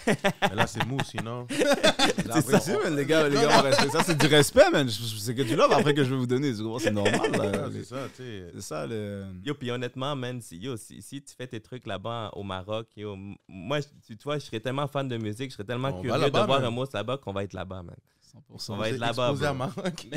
Mais là, c'est mousse, sinon. C'est ça, si, man, les gars vont rester. Ça, c'est du respect, man. C'est que du love après que je vais vous donner. C'est normal. Là. C'est ça, tu sais. C'est ça, le... Yo, puis honnêtement, man, si tu fais tes trucs là-bas au Maroc, yo, moi, tu vois, je serais tellement fan de musique, je serais tellement On va curieux là-bas, de voir man. un mousse là-bas qu'on va être là-bas, man. 100%. On va être C'est là-bas, exposé à bro. Maroc.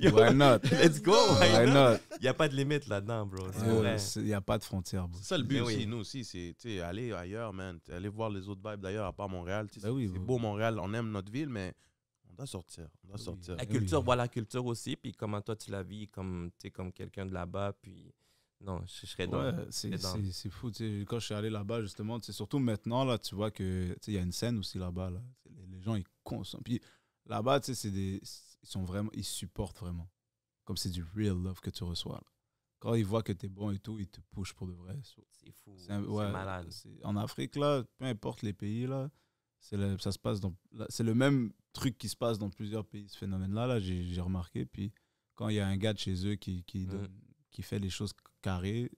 yo, Why not? let's go! Why not? Il n'y a pas de limite là-dedans, bro. C'est vrai. Il n'y a pas de frontières, bro. C'est ça le but Mais aussi, oui. nous aussi, c'est tu sais, aller ailleurs, man. Aller voir les autres vibes d'ailleurs, à part Montréal. Tu sais, Ben oui, c'est bro. beau Montréal, on aime notre ville, mais on doit sortir. On doit Oui. sortir. La Oui. culture, voilà la culture aussi, puis comment toi tu la vis comme, tu sais, comme quelqu'un de là-bas, puis non, je serais dans. Ouais, c'est fou. tu sais, Quand je suis allé là-bas, justement, tu sais, surtout maintenant, là, tu vois que tu sais, il y a une scène aussi là-bas. Là. Les gens, ils consomment. Puis là-bas, tu sais, ils supportent vraiment. Comme c'est du real love que tu reçois. Là. Quand ils voient que tu es bon et tout, ils te pushent pour de vrai. C'est fou, C'est c'est malade. En Afrique, là, peu importe les pays, là, ça se passe c'est le même truc qui se passe dans plusieurs pays, ce phénomène-là. Là, j'ai remarqué. Puis quand il y a un gars de chez eux qui fait les choses carrées,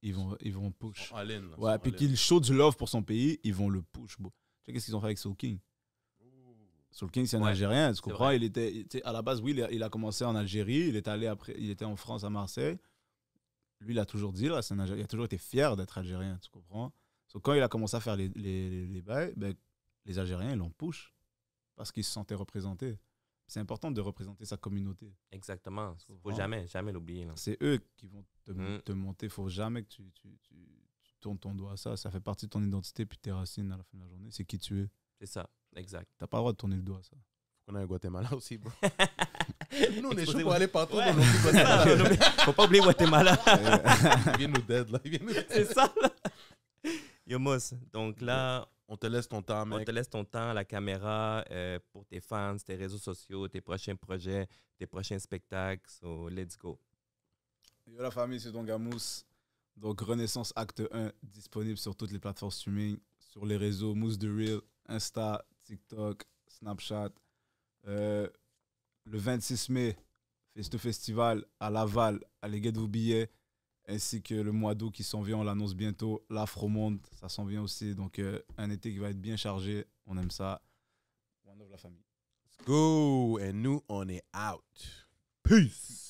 ils vont push. All-in, là, Ouais, sont puis all-in. qu'il show du love pour son pays, ils vont le push. Bro. Tu sais qu'est-ce qu'ils ont fait avec Soul King? Soul King, c'est un Ouais, Algérien, tu comprends? vrai. Il était, tu sais, à la base, oui, il a commencé en Algérie, il est allé après, il était en France, à Marseille. Lui, il a toujours dit, là, il a toujours été fier d'être Algérien, tu comprends? So, quand il a commencé à faire les bails, ben, les Algériens, ils l'ont push. parce qu'ils se sentaient représentés. C'est important de représenter sa communauté. Exactement. Il ne faut Vraiment. jamais l'oublier. là. C'est eux qui vont Mm. te monter. Il ne faut jamais que tu tournes ton doigt à ça. Ça fait partie de ton identité puis tes racines à la fin de la journée. C'est qui tu es. C'est ça, exact. Tu n'as pas le droit de tourner le doigt à ça. Faut qu'on aille au Guatemala aussi, bro. Nous, on est chaud Exposez- pour aller partout Ouais. dans nos petits Guatemala. Faut pas oublier Guatemala. Il vient nous dead, là. Il vient nous dead. C'est ça, là. Yo, Mouss, donc là, On te laisse ton temps, on mec. te laisse ton temps, la caméra, pour tes fans, tes réseaux sociaux, tes prochains projets, tes prochains spectacles. So, let's go. Yo la famille, c'est Dongamous. Donc Renaissance Acte 1, disponible sur toutes les plateformes streaming, sur les réseaux Mousse The Real, Insta, TikTok, Snapchat. Le 26 mai, Festo Festival à Laval, allez get vos billets, ainsi que le mois d'août qui s'en vient, on l'annonce bientôt. L'Afromonde, ça s'en vient aussi. Donc un été qui va être bien chargé, on aime ça. One love la famille. Let's go. Et nous, on est out. Peace.